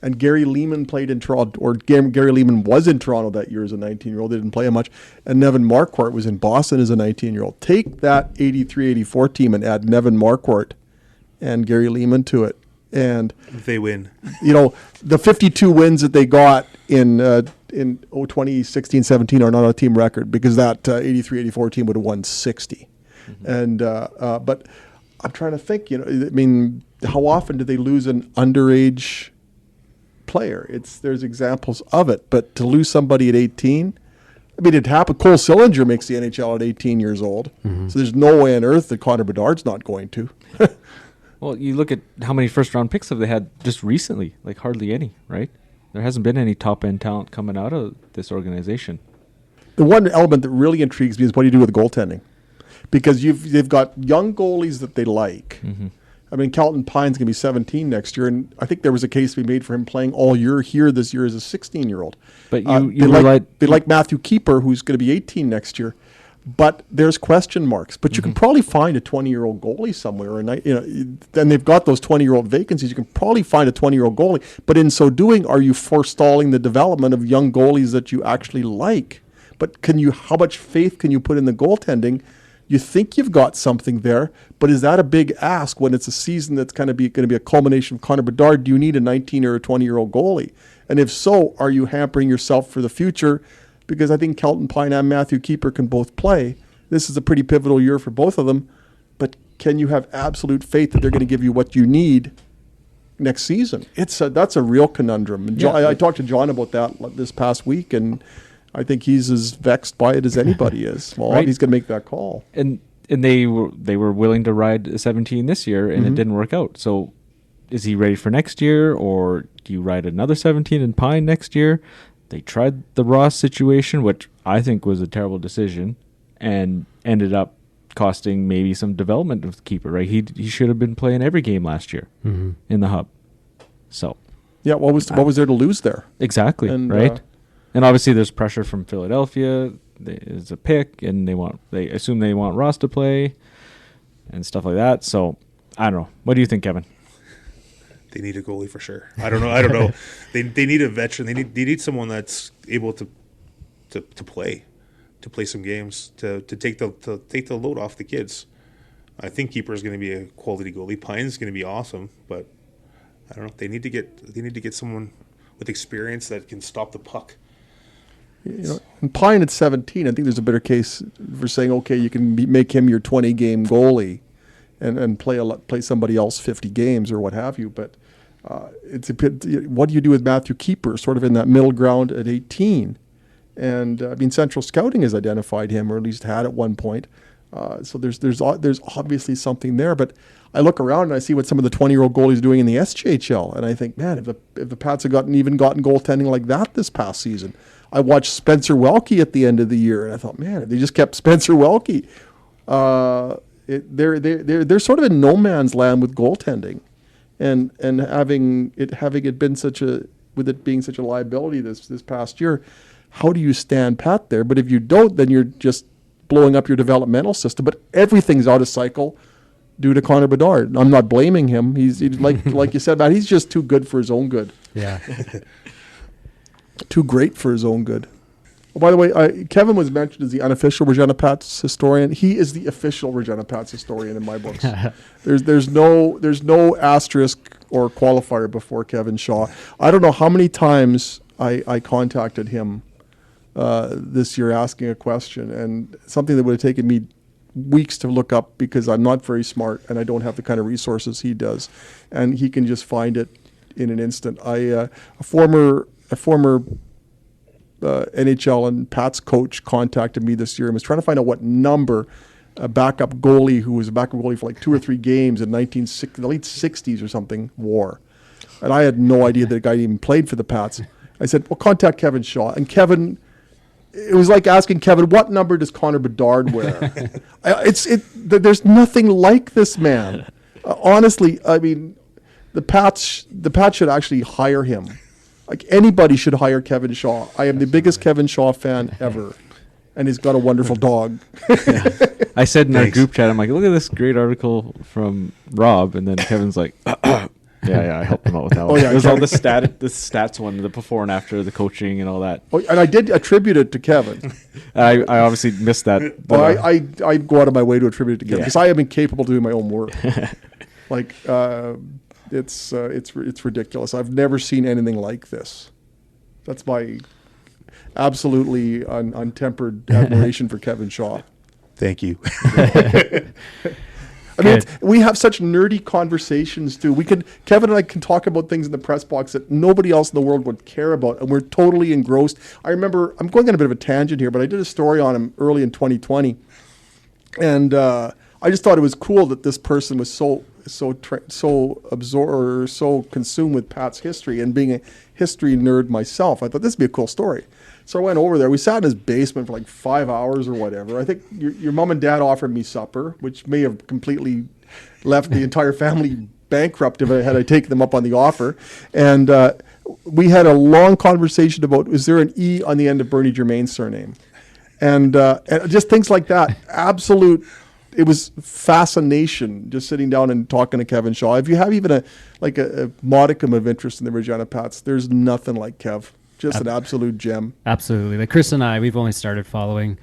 And Gary Lehman played in Toronto, or Gary Lehman was in Toronto that year as a 19-year-old. They didn't play him much. And Nevin Marquardt was in Boston as a 19-year-old. Take that 83-84 team and add Nevin Marquardt and Gary Lehman to it. And they win. The 52 wins that they got in 2016-17 are not a team record because that 83-84 team would have won 60. Mm-hmm. And but I'm trying to think. I mean, how often do they lose an underage player? There's examples of it, but to lose somebody at 18, I mean, it happened. Cole Sillinger makes the NHL at 18 years old, so there's no way on earth that Connor Bedard's not going to. Well, you look at how many first-round picks have they had just recently? Like hardly any, right? There hasn't been any top-end talent coming out of this organization. The one element that really intrigues me is what do you do with goaltending? Because they've got young goalies that they like. Mm-hmm. I mean, Calton Pine's going to be 17 next year, and I think there was a case to be made for him playing all year here this year as a 16-year-old. But they like Matthew Keeper, who's going to be 18 next year. But there's question marks. But you can probably find a 20-year-old goalie somewhere, and then they've got those 20-year-old vacancies. You can probably find a 20-year-old goalie. But in so doing, are you forestalling the development of young goalies that you actually like? But how much faith can you put in the goaltending? You think you've got something there, but is that a big ask when it's a season that's going to be a culmination of Connor Bedard? Do you need a 19 or a 20-year-old goalie? And if so, are you hampering yourself for the future because I think Kelton Pine and Matthew Keeper can both play. This is a pretty pivotal year for both of them, but can you have absolute faith that they're going to give you what you need next season? That's a real conundrum. And John, I talked to John about that this past week, and I think he's as vexed by it as anybody is. Well, Right. he's going to make that call. And they were willing to ride a 17 this year, and it didn't work out. So is he ready for next year, or do you ride another 17 in Pine next year? They tried the Ross situation, which I think was a terrible decision, and ended up costing maybe some development of the keeper. Right? He should have been playing every game last year in the hub. So Yeah, what was there to lose there? exactly, And, right? And obviously, there's pressure from Philadelphia. There's a pick, and they assume they want Ross to play, and stuff like that. So I don't know. What do you think, Kevin? They need a goalie for sure. I don't know. They need a veteran. They need someone that's able to play some games, to take the load off the kids. I think Keeper is going to be a quality goalie. Pine's going to be awesome, but I don't know. They need to get someone with experience that can stop the puck. And Pine at 17, I think there's a better case for saying, okay, you can make him your 20-game goalie and play somebody else 50 games or what have you. But it's a bit, what do you do with Matthew Keeper, sort of in that middle ground at 18? And I mean, Central Scouting has identified him, or at least had at one point. So there's obviously something there. But I look around and I see what some of the 20-year-old goalies are doing in the SJHL, and I think, man, if the Pats had gotten goaltending like that this past season. I watched Spencer Welke at the end of the year, and I thought, man, if they just kept Spencer Welke, they're sort of in no man's land with goaltending, and having it been with it being such a liability this past year, how do you stand pat there? But if you don't, then you're just blowing up your developmental system. But everything's out of cycle due to Connor Bedard. I'm not blaming him. He's like you said, Matt. He's just too good for his own good. Yeah. Too great for his own good. Oh, by the way, Kevin was mentioned as the unofficial Regina Pats historian. He is the official Regina Pats historian in my books. There's no asterisk or qualifier before Kevin Shaw. I don't know how many times I contacted him this year asking a question, and something that would have taken me weeks to look up because I'm not very smart and I don't have the kind of resources he does, and he can just find it in an instant. A former NHL and Pats coach contacted me this year and was trying to find out what number a backup goalie who was a backup goalie for like 2 or 3 games in the late 60s or something wore. And I had no idea that the guy even played for the Pats. I said, well, contact Kevin Shaw. And Kevin, it was like asking Kevin, what number does Connor Bedard wear? There's nothing like this man. Honestly, I mean, the Pats should actually hire him. Like, anybody should hire Kevin Shaw. I am the biggest Kevin Shaw fan ever, and he's got a wonderful dog. I said in our group chat, I'm like, look at this great article from Rob, and then Kevin's like, yeah, I helped him out with that one. Yeah, it was all the stats one, the before and after, the coaching and all that. Oh, and I did attribute it to Kevin. I obviously missed that. Well, I go out of my way to attribute it to Kevin because I am incapable of doing my own work. Like, it's ridiculous. I've never seen anything like this. That's my absolutely untempered admiration for Kevin Shaw. Thank you. I mean, we have such nerdy conversations too. Kevin and I can talk about things in the press box that nobody else in the world would care about, and we're totally engrossed. I remember, I'm going on a bit of a tangent here, but I did a story on him early in 2020, and I just thought it was cool that this person was so consumed with Pat's history, and being a history nerd myself, I thought this would be a cool story. So I went over there. We sat in his basement for like 5 hours or whatever. I think your mom and dad offered me supper, which may have completely left the entire family bankrupt had I taken them up on the offer. And we had a long conversation about, is there an E on the end of Bernie Germain's surname? And just things like that. It was fascination just sitting down and talking to Kevin Shaw. If you have even a modicum of interest in the Regina Pats, there's nothing like Kev. Just an absolute gem. Absolutely. Like Chris and I, we've only started following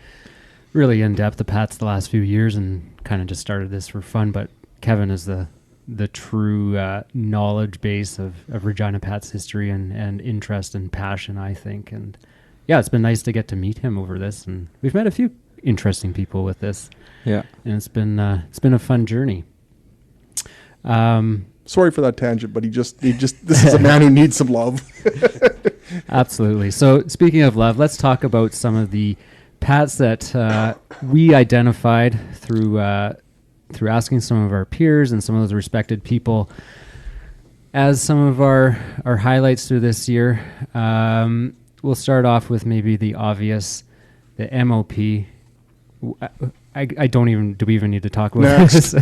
really in depth the Pats the last few years and kind of just started this for fun. But Kevin is the true knowledge base of Regina Pats history and interest and passion, I think. And yeah, it's been nice to get to meet him over this, and we've met a few interesting people with this. Yeah. And it's been a fun journey. Sorry for that tangent, but he just this is a man who needs some love. Absolutely. So speaking of love, let's talk about some of the Pats that we identified through asking some of our peers and some of those respected people as some of our highlights through this year. We'll start off with maybe the obvious, the MOP. Do we even need to talk about this?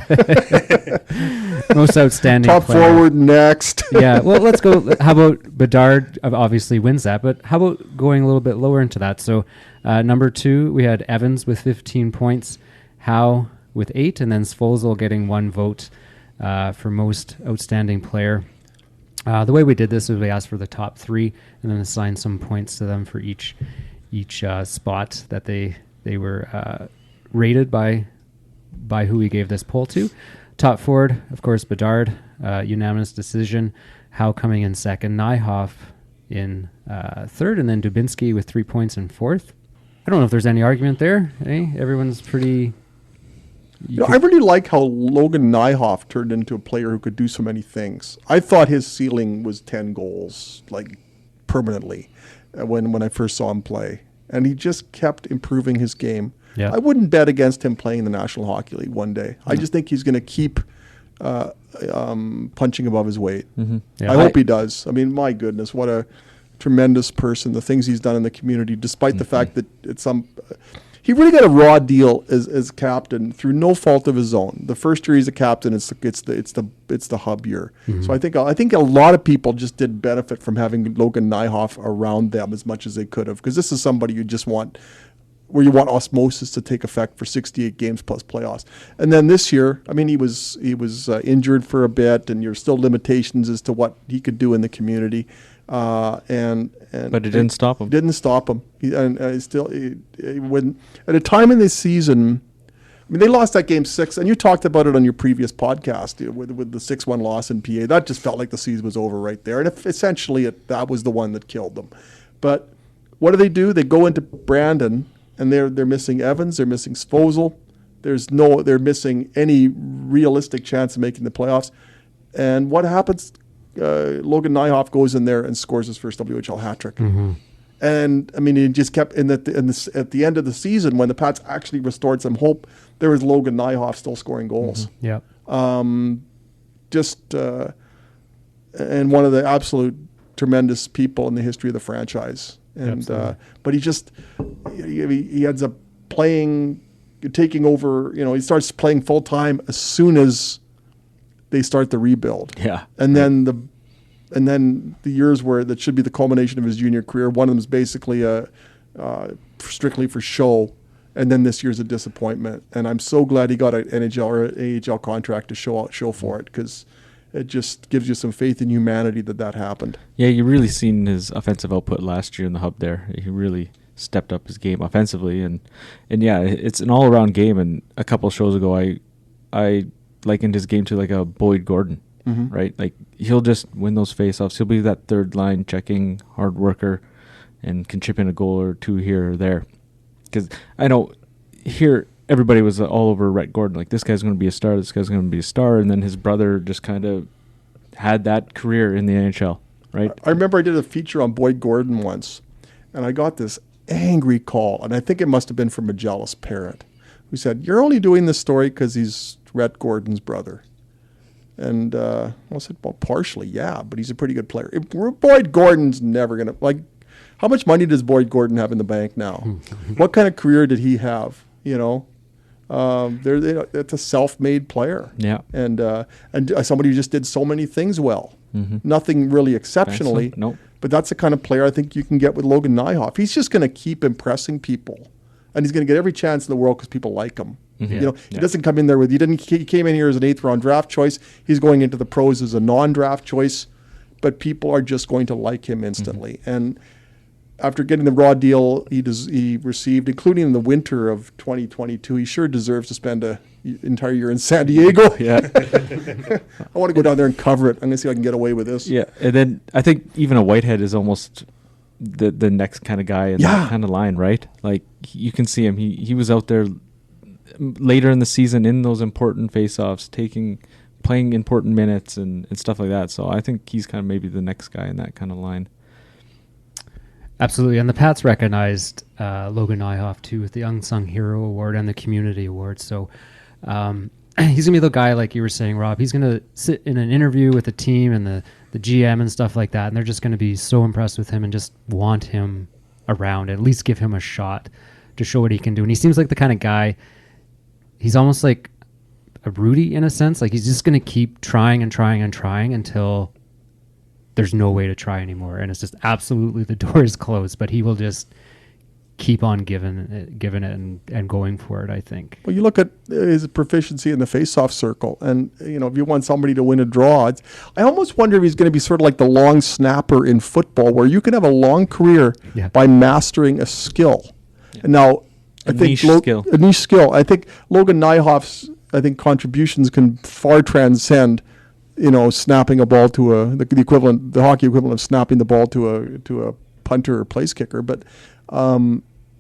Most outstanding Top player. forward next. Yeah, well, let's go. How about Bedard obviously wins that, but how about going a little bit lower into that? So number 2, we had Evans with 15 points, Howe with 8, and then Svozil getting 1 vote for most outstanding player. The way we did this is we asked for the top 3 and then assigned some points to them for each spot that they were rated by who we gave this poll to. Top forward, of course, Bedard, unanimous decision. Howe coming in second, Nyhoff in third, and then Dubinsky with 3 points in fourth. I don't know if there's any argument there. Everyone's pretty... I really like how Logan Nyhoff turned into a player who could do so many things. I thought his ceiling was 10 goals, like permanently, when I first saw him play. And he just kept improving his game. Yeah. I wouldn't bet against him playing in the National Hockey League one day. I just think he's going to keep punching above his weight. Mm-hmm. Yeah. I hope he does. I mean, my goodness, what a tremendous person. The things he's done in the community, despite the fact that he really got a raw deal as captain through no fault of his own. The first year he's a captain, it's the hub year. Mm-hmm. So I think a lot of people just did benefit from having Logan Nyhoff around them as much as they could have, because this is somebody you just want, where you want osmosis to take effect for 68 games plus playoffs. And then this year, I mean, he was injured for a bit, and there's still limitations as to what he could do in the community. But it didn't stop him. Didn't stop him. When at a time in this season, I mean, they lost that game 6, and you talked about it on your previous podcast with the 6-1 loss in PA. That just felt like the season was over right there, and essentially that was the one that killed them. But what do? They go into Brandon, and they're missing Evans, they're missing Svozil. They're missing any realistic chance of making the playoffs. And what happens? Logan Nyhoff goes in there and scores his first WHL hat trick. Mm-hmm. And I mean, he just kept at the end of the season, when the Pats actually restored some hope, there was Logan Nyhoff still scoring goals. Mm-hmm. Yeah. And one of the absolute tremendous people in the history of the franchise. And but he ends up taking over. You know, he starts playing full time as soon as they start the rebuild. Yeah. And then the years where that should be the culmination of his junior career, one of them is basically strictly for show, and then this year's a disappointment. And I'm so glad he got an NHL or AHL contract to show for it, because it just gives you some faith in humanity that happened. Yeah, you really seen his offensive output last year in the hub there. He really stepped up his game offensively, and yeah, it's an all-around game. And a couple of shows ago, I likened his game to like a Boyd Gordon, Mm-hmm. right? Like, he'll just win those faceoffs. He'll be that third line checking hard worker and can chip in a goal or two here or there. Because I know here everybody was all over Rhett Gordon. Like, this guy's going to be a star. This guy's going to be a star. And then his brother just kind of had that career in the NHL, right? I remember I did a feature on Boyd Gordon once, and I got this angry call, and I think it must have been from a jealous parent who said, "You're only doing this story because he's Rhett Gordon's brother." And I said, well, partially, yeah, but he's a pretty good player. Boyd Gordon's never going to, like, how much money does Boyd Gordon have in the bank now? What kind of career did he have? You know, it's a self-made player. Yeah. And somebody who just did so many things well. Mm-hmm. Nothing really exceptionally. Nope. But that's the kind of player I think you can get with Logan Nyhoff. He's just going to keep impressing people. And he's going to get every chance in the world because people like him. Mm-hmm. You know, he doesn't come in there he came in here as an 8th round draft choice. He's going into the pros as a non-draft choice, but people are just going to like him instantly. Mm-hmm. And after getting the raw deal he received, including in the winter of 2022, he sure deserves to spend an entire year in San Diego. Yeah. I want to go down there and cover it. I'm going to see if I can get away with this. Yeah. And then I think even a Whitehead is almost the next kind of guy in that kind of line, right? Like you can see him. He was out there later in the season in those important face-offs, playing important minutes and stuff like that. So I think he's kind of maybe the next guy in that kind of line. Absolutely. And the Pats recognized Logan Nyhoff too with the Unsung Hero Award and the Community Award. So he's going to be the guy, like you were saying, Rob. He's going to sit in an interview with the team and the GM and stuff like that, and they're just going to be so impressed with him and just want him around, at least give him a shot to show what he can do. And he seems like the kind of guy, he's almost like a Rudy in a sense. Like he's just going to keep trying and trying and trying until there's no way to try anymore. And it's just absolutely the door is closed, but he will just keep on giving it and going for it, I think. Well, you look at his proficiency in the face-off circle, and if you want somebody to win a draw, I almost wonder if he's going to be sort of like the long snapper in football, where you can have a long career by mastering a skill. Yeah. And now, I think a niche skill. I think Logan Nyhoff's contributions can far transcend, snapping a ball to the hockey equivalent of snapping the ball to a punter or place kicker, but.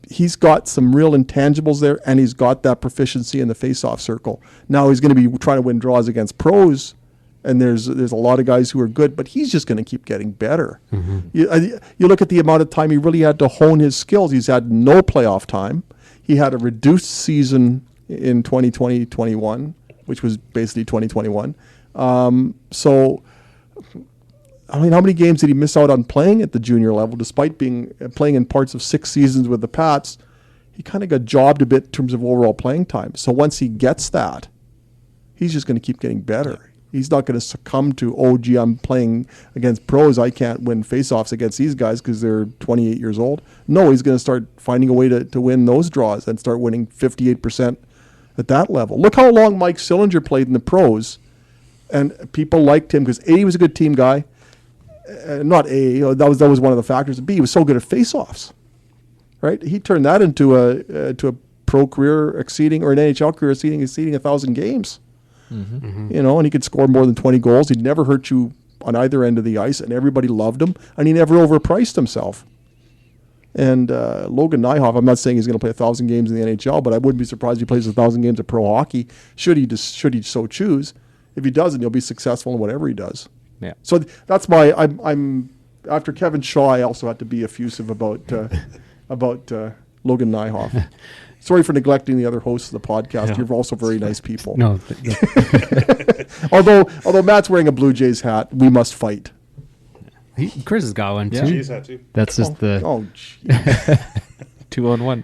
He's got some real intangibles there, and he's got that proficiency in the face-off circle. Now he's going to be trying to win draws against pros, and there's a lot of guys who are good, but he's just going to keep getting better. Mm-hmm. You look at the amount of time he really had to hone his skills. He's had no playoff time. He had a reduced season in 2020-21, which was basically 2021. So... I mean, how many games did he miss out on playing at the junior level, despite playing in parts of 6 seasons with the Pats? He kind of got jobbed a bit in terms of overall playing time. So once he gets that, he's just going to keep getting better. He's not going to succumb to, I'm playing against pros. I can't win faceoffs against these guys because they're 28 years old. No, he's going to start finding a way to win those draws and start winning 58% at that level. Look how long Mike Sillinger played in the pros, and people liked him because A, he was a good team guy. Not A, that was one of the factors. B, he was so good at face-offs, right? He turned that into a pro career exceeding, or an NHL career exceeding 1,000 games. Mm-hmm. And he could score more than 20 goals. He'd never hurt you on either end of the ice, and everybody loved him, and he never overpriced himself. And Logan Nyhoff, I'm not saying he's going to play 1,000 games in the NHL, but I wouldn't be surprised if he plays 1,000 games of pro hockey, should he so choose. If he doesn't, he'll be successful in whatever he does. Yeah. So that's my. I'm after Kevin Shaw. I also had to be effusive about Logan Nyhoff. Sorry for neglecting the other hosts of the podcast. Yeah. You're also very nice people. No. although Matt's wearing a Blue Jays hat, we must fight. Chris has got one too. Jays hat too. That's just the 2-on-1.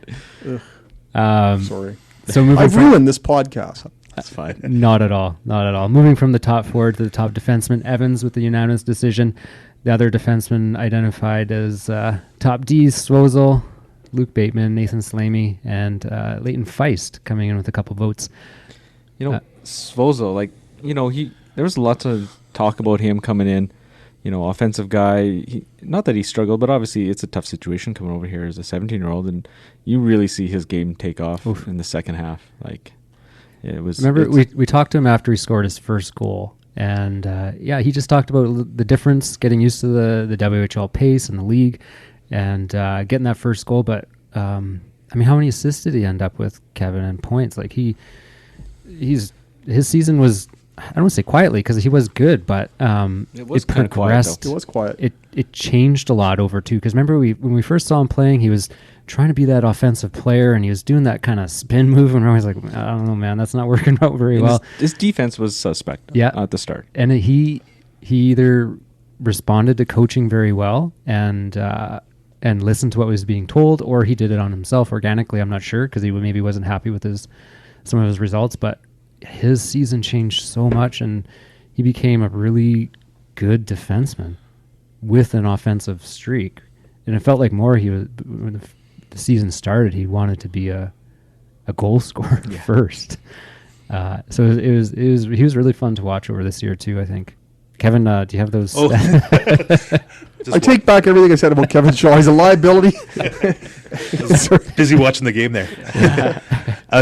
Sorry. So I've ruined this podcast. That's fine. Not at all. Moving from the top forward to the top defenseman, Evans with the unanimous decision. The other defensemen identified as top Ds, Svozil, Luke Bateman, Nathan Slamey, and Leighton Feist coming in with a couple votes. Svozil, there was lots of talk about him coming in. Offensive guy. Not that he struggled, but obviously it's a tough situation coming over here as a 17-year-old, and you really see his game take off in the second half. Remember, we talked to him after he scored his first goal, and he just talked about the difference, getting used to the WHL pace and the league, and getting that first goal. But how many assists did he end up with, Kevin, and points? His season was, I don't want to say quietly because he was good, but it was kind of quiet. It was quiet. It changed a lot over too. Because remember, when we first saw him playing, he was trying to be that offensive player, and he was doing that kind of spin move, and I was like, I don't know, man, that's not working out very well. His defense was suspect at the start. And he either responded to coaching very well and listened to what was being told, or he did it on himself organically. I'm not sure, because he maybe wasn't happy with some of his results, but his season changed so much, and he became a really good defenseman with an offensive streak. And it felt like when the season started, he wanted to be a goal scorer first. So he was really fun to watch over this year too, I think. Kevin, do you have those? I take back everything I said about Kevin Shaw. He's a liability. Busy watching the game there.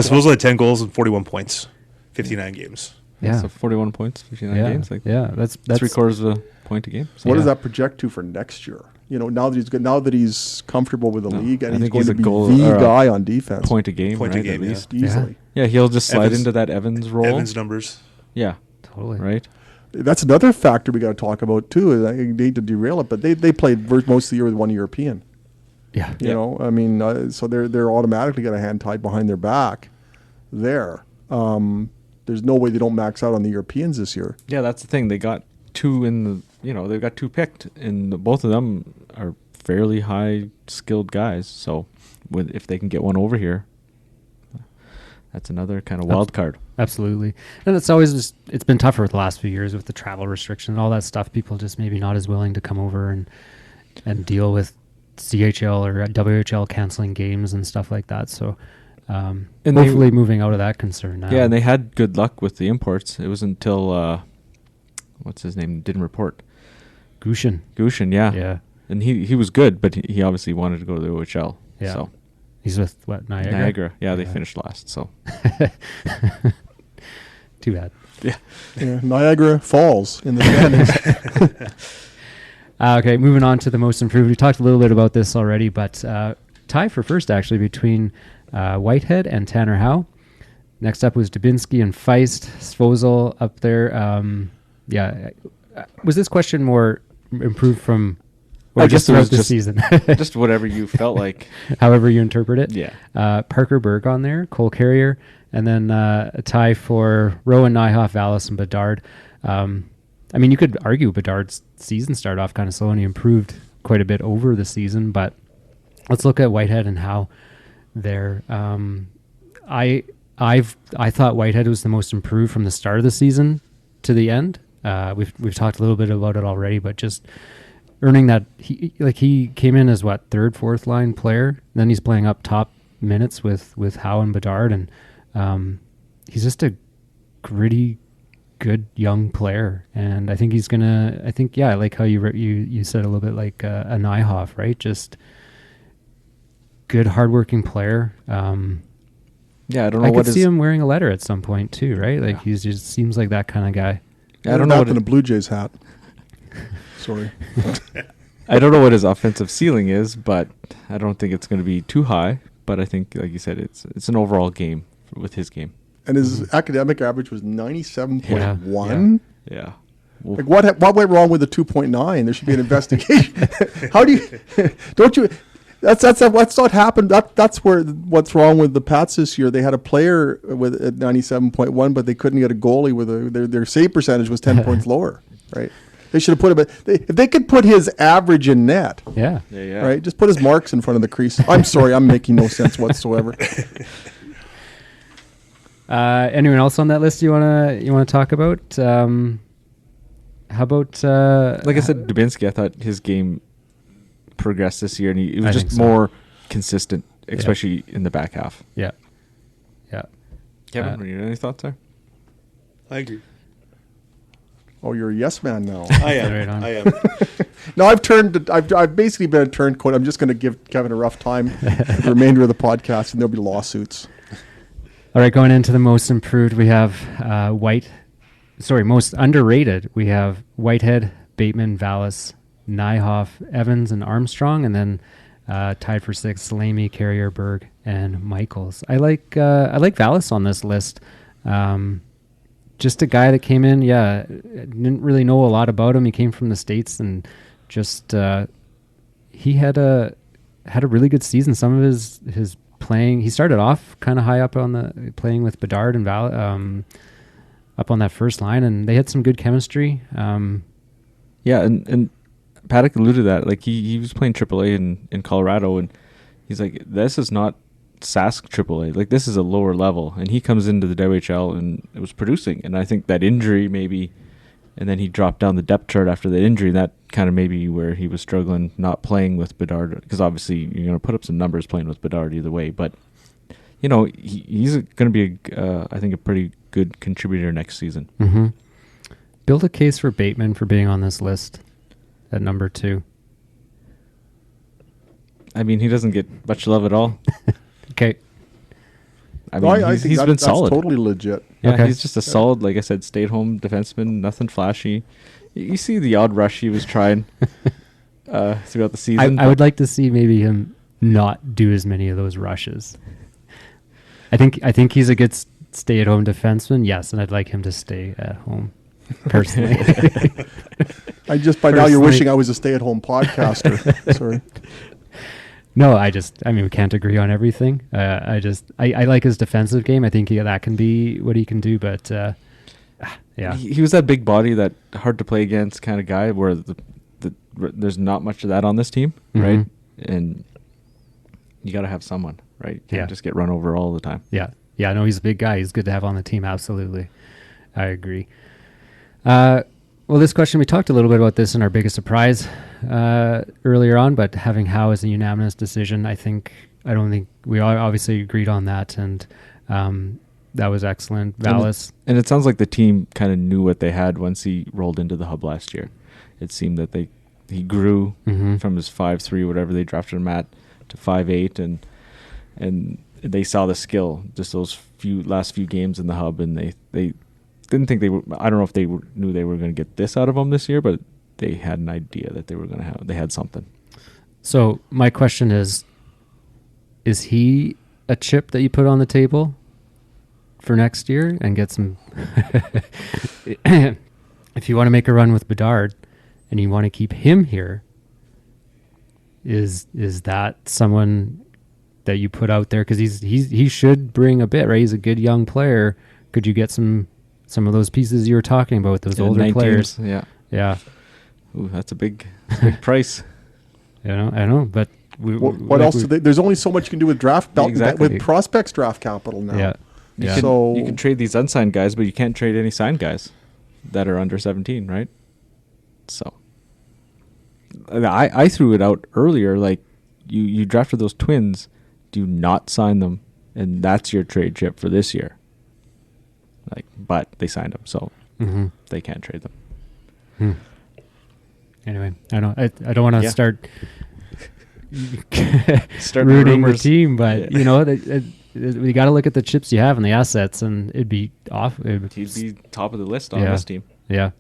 Supposedly had 10 goals and 41 points, 59 games. Yeah. So 41 points, 59 games. That's 3/4 of a point a game. So what does that project to for next year? now that he's comfortable with the league, and I he's think going he's to a be goal the or a guy on defense. Point a game, Point a right? game, At yeah. least. Easily. Yeah, he'll just slide Evans- into that Evans role. Evans numbers. Yeah, Totally. right. That's another factor we got to talk about too. Is I hate to derail it, but they played most of the year with one European. Yeah. You know, I mean, so they're automatically got a hand tied behind their back. There, there's no way they don't max out on the Europeans this year. Yeah, that's the thing. They got two they've got two picked, and both of them are fairly high skilled guys. So, if they can get one over here, that's another kind of wild card. Absolutely. And it's always it's been tougher with the last few years with the travel restriction and all that stuff. People just maybe not as willing to come over and deal with CHL or WHL canceling games and stuff like that. So And hopefully moving out of that concern now. Yeah, and they had good luck with the imports. It was until what's his name didn't report. Gushin. Yeah. Yeah. And he was good, but he obviously wanted to go to the OHL. Yeah. So He's with what, Niagara? Niagara. Yeah, they finished last. So Too bad. yeah. Yeah, Niagara Falls in the standings. Okay, moving on to the most improved. We talked a little bit about this already, but tie for first actually between Whitehead and Tanner Howe. Next up was Dubinsky and Feist. Svozil up there. Was this question more improved from I guess it was throughout the just- season? Just whatever you felt like. However you interpret it. Yeah. Parker Berg on there, Cole Carrier, and then a tie for Rowan, Nyhoff, Vallis, and Bedard. I mean, you could argue Bedard's season started off kind of slow and he improved quite a bit over the season, but let's look at Whitehead and how they're. I thought Whitehead was the most improved from the start of the season to the end. We've talked a little bit about it already, but just earning that he came in as third, fourth line player. Then he's playing up top minutes with Howe and Bedard, and he's just a gritty, good young player. And I think he's gonna. I think I like how you said a little bit like a Nyhoff, right? Just good, hardworking player. Yeah, I don't know I what could see him wearing a letter at some point too, right? Like he's just seems like that kind of guy. I don't know what in a Blue Jays hat. Sorry. I don't know what his offensive ceiling is, but I don't think it's going to be too high. But I think, like you said, it's an overall game with his game. And his academic average was 97.1. Yeah. Like what went wrong with the 2.9? There should be an investigation. How do you? Don't you? That's not happened. That's what's wrong with the Pats this year. They had a player with at 97.1, but they couldn't get a goalie with their save percentage was 10 points lower. Right? They should have put him. If they could put his average in net. Yeah. Right. Just put his marks in front of the crease. I'm sorry. I'm making no sense whatsoever. Anyone else on that list you wanna talk about? How about Like I said, Dubinsky, I thought his game progressed this year, and he was I just think so. more consistent, especially in the back half. Yeah. Kevin, any thoughts there? I agree. Oh, you're a yes man now. I am. Right on. I am. No, I've basically been a turncoat. I'm just going to give Kevin a rough time the remainder of the podcast, and there'll be lawsuits. All right, going into the most improved, we have most underrated. We have Whitehead, Bateman, Vallis, Nyhoff, Evans, and Armstrong, and then tied for sixth, Salami, Carrier, Berg, and Michaels. I like Vallis on this list. Just a guy that came in, didn't really know a lot about him. He came from the States, and just he had a really good season. Some of his playing, he started off kind of high up on the playing with Bedard and up on that first line, and they had some good chemistry. Yeah, and Paddock alluded to that. Like he was playing AAA in Colorado, and he's like, this is not Sask AAA. Like this is a lower level, and he comes into the WHL and it was producing. And I think that injury maybe, and then he dropped down the depth chart after that injury. That kind of maybe where he was struggling, not playing with Bedard, because obviously you're going to put up some numbers playing with Bedard either way. But he's going to be, I think, a pretty good contributor next season. Mm-hmm. Build a case for Bateman for being on this list at number 2. I mean, he doesn't get much love at all. Okay. I mean, I think he's been that's solid. Totally legit. Yeah, Okay. he's just a solid, like I said, stay-at-home defenseman, nothing flashy. You see the odd rush he was trying. throughout the season. I would like to see maybe him not do as many of those rushes. I think he's a good stay-at-home defenseman. Yes, and I'd like him to stay at home. Personally, I just by now you're wishing I was a stay-at-home podcaster. Sorry. No, I mean, we can't agree on everything. I like his defensive game. I think that can be what he can do, but yeah. He was that big body, that hard to play against kind of guy where there's not much of that on this team, right? And you got to have someone, right? You can't just get run over all the time. Yeah. Yeah, no, he's a big guy. He's good to have on the team. Absolutely. I agree. Well, this question, we talked a little bit about this in our biggest surprise earlier on, but having Howe as a unanimous decision, I don't think we all obviously agreed on that, and that was excellent. Vallis. And it sounds like the team kind of knew what they had once he rolled into the hub last year. It seemed that he grew from his 5'3", whatever they drafted him at, to 5'8", and they saw the skill just those last few games in the hub, and they didn't think they were. I don't know if they knew they were going to get this out of him this year, but they had an idea that they were going to have. They had something. So my question is he a chip that you put on the table for next year and get some? If you want to make a run with Bedard and you want to keep him here, is that someone that you put out there? Because he should bring a bit, right? He's a good young player. Could you get some of those pieces you were talking about with those older 19s, players? Yeah. Ooh, that's a big price. I know, but what else? There's only so much you can do with with prospects draft capital now. Yeah. You can trade these unsigned guys, but you can't trade any signed guys that are under 17, right? So I threw it out earlier. Like you drafted those Twins, do not sign them, and that's your trade chip for this year. But they signed them, so they can't trade them. Anyway, I don't want to start rooting the team, but we got to look at the chips you have and the assets, and it'd be off. He'd be top of the list on this team. Yeah.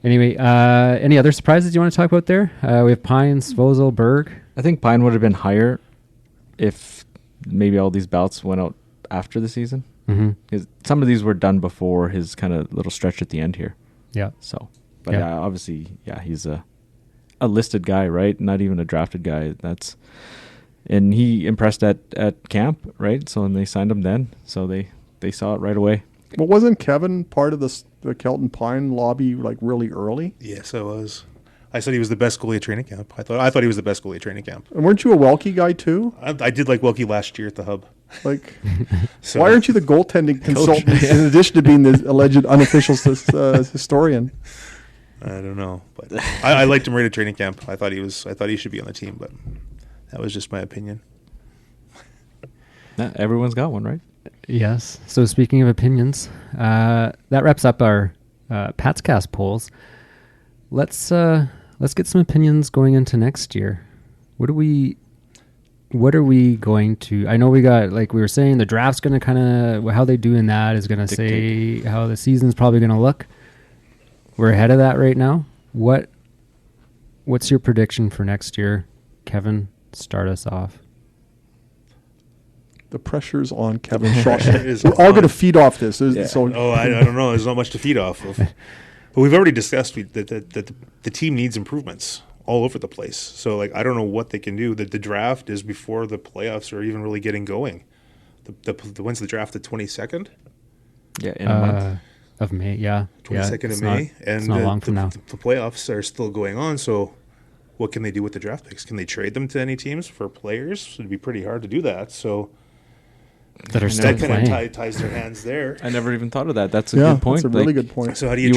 Anyway, any other surprises you want to talk about there? We have Pine, Svozil, Berg. I think Pine would have been higher if maybe all these bouts went out after the season. Because some of these were done before his kind of little stretch at the end here. Yeah. So, but obviously, he's a listed guy, right? Not even a drafted guy. And he impressed at camp, right? So, and they signed him then. So they saw it right away. Well, wasn't Kevin part of the Kelton Pine lobby really early? Yes, I was. I said he was the best goalie at training camp. I thought he was the best goalie at training camp. And weren't you a Welke guy too? I did like Welke last year at the hub. So, why aren't you the goaltending consultant in addition to being the alleged unofficial historian? I don't know, but I liked him right at training camp. I thought he should be on the team, but that was just my opinion. Everyone's got one, right? Yes. So speaking of opinions, that wraps up our PatsCast polls. Let's get some opinions going into next year. What are we going to? I know we got, like we were saying, the draft's going to kind of, how they do in that is going to say how the season's probably going to look. We're ahead of that right now. What's your prediction for next year? Kevin, start us off. The pressure's on Kevin Shaw. We're all going to feed off this. I don't know. There's not much to feed off of. But we've already discussed that the team needs improvements all over the place. So, I don't know what they can do. The draft is before the playoffs are even really getting going. When's the draft? The 22nd? Yeah, in a month. Of May, 22nd of May. And it's not long from now. The playoffs are still going on, so what can they do with the draft picks? Can they trade them to any teams for players? It'd be pretty hard to do that. So that are still playing. Kind of ties their hands there. I never even thought of that. That's a good point. That's a really good point. So how do you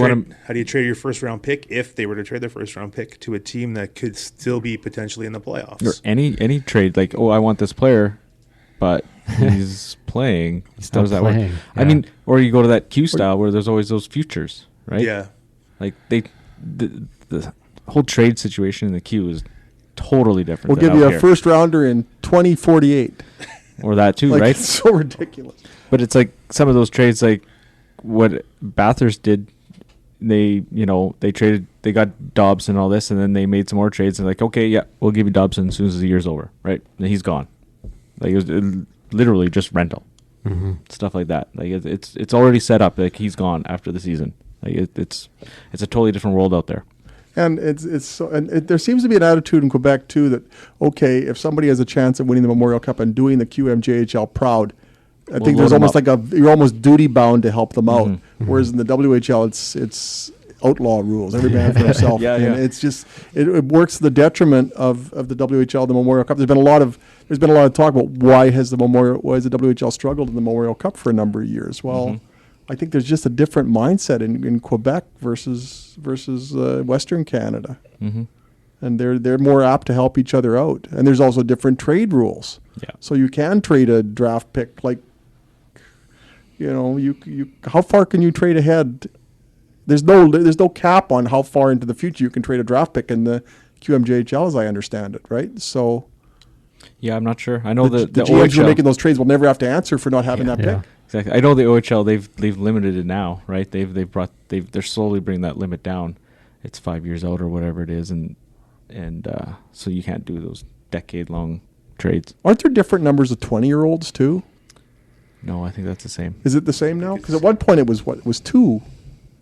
trade your first round pick if they were to trade their first round pick to a team that could still be potentially in the playoffs? Or any trade, I want this player, but he's playing. He's still how does that playing. work? I mean, or you go to that Q style where there's always those futures, right? Yeah. The whole trade situation in the Q is totally different. We'll give you a first rounder in 2048. Or that too, right? It's so ridiculous. But it's some of those trades, what Bathurst did they got Dobson and all this, and then they made some more trades and like, okay, yeah, we'll give you Dobson as soon as the year's over, right? And he's gone. Like it was literally just rental. Stuff like that. Like it's already set up. Like he's gone after the season. Like it's a totally different world out there. And there seems to be an attitude in Quebec too that okay, if somebody has a chance at winning the Memorial Cup and doing the QMJHL proud, I think there's almost like you're almost duty bound to help them out. Whereas in the WHL, it's outlaw rules. Every man for himself. And it's just it works to the detriment of the WHL, the Memorial Cup. There's been a lot of talk about why has the WHL struggled in the Memorial Cup for a number of years. Well, I think there's just a different mindset in Quebec versus Western Canada, and they're more apt to help each other out. And there's also different trade rules. Yeah. So you can trade a draft pick like. How far can you trade ahead? There's no cap on how far into the future you can trade a draft pick in the QMJHL, as I understand it, right? So, yeah, I'm not sure. I know the GMs who are making those trades will never have to answer for not having that pick. Exactly. I know the OHL they've limited it now, right? They're slowly bringing that limit down. It's 5 years out or whatever it is, and so you can't do those decade-long trades. Aren't there different numbers of 20-year-olds too? No, I think that's the same. Is it the same now? Because at one point it was two.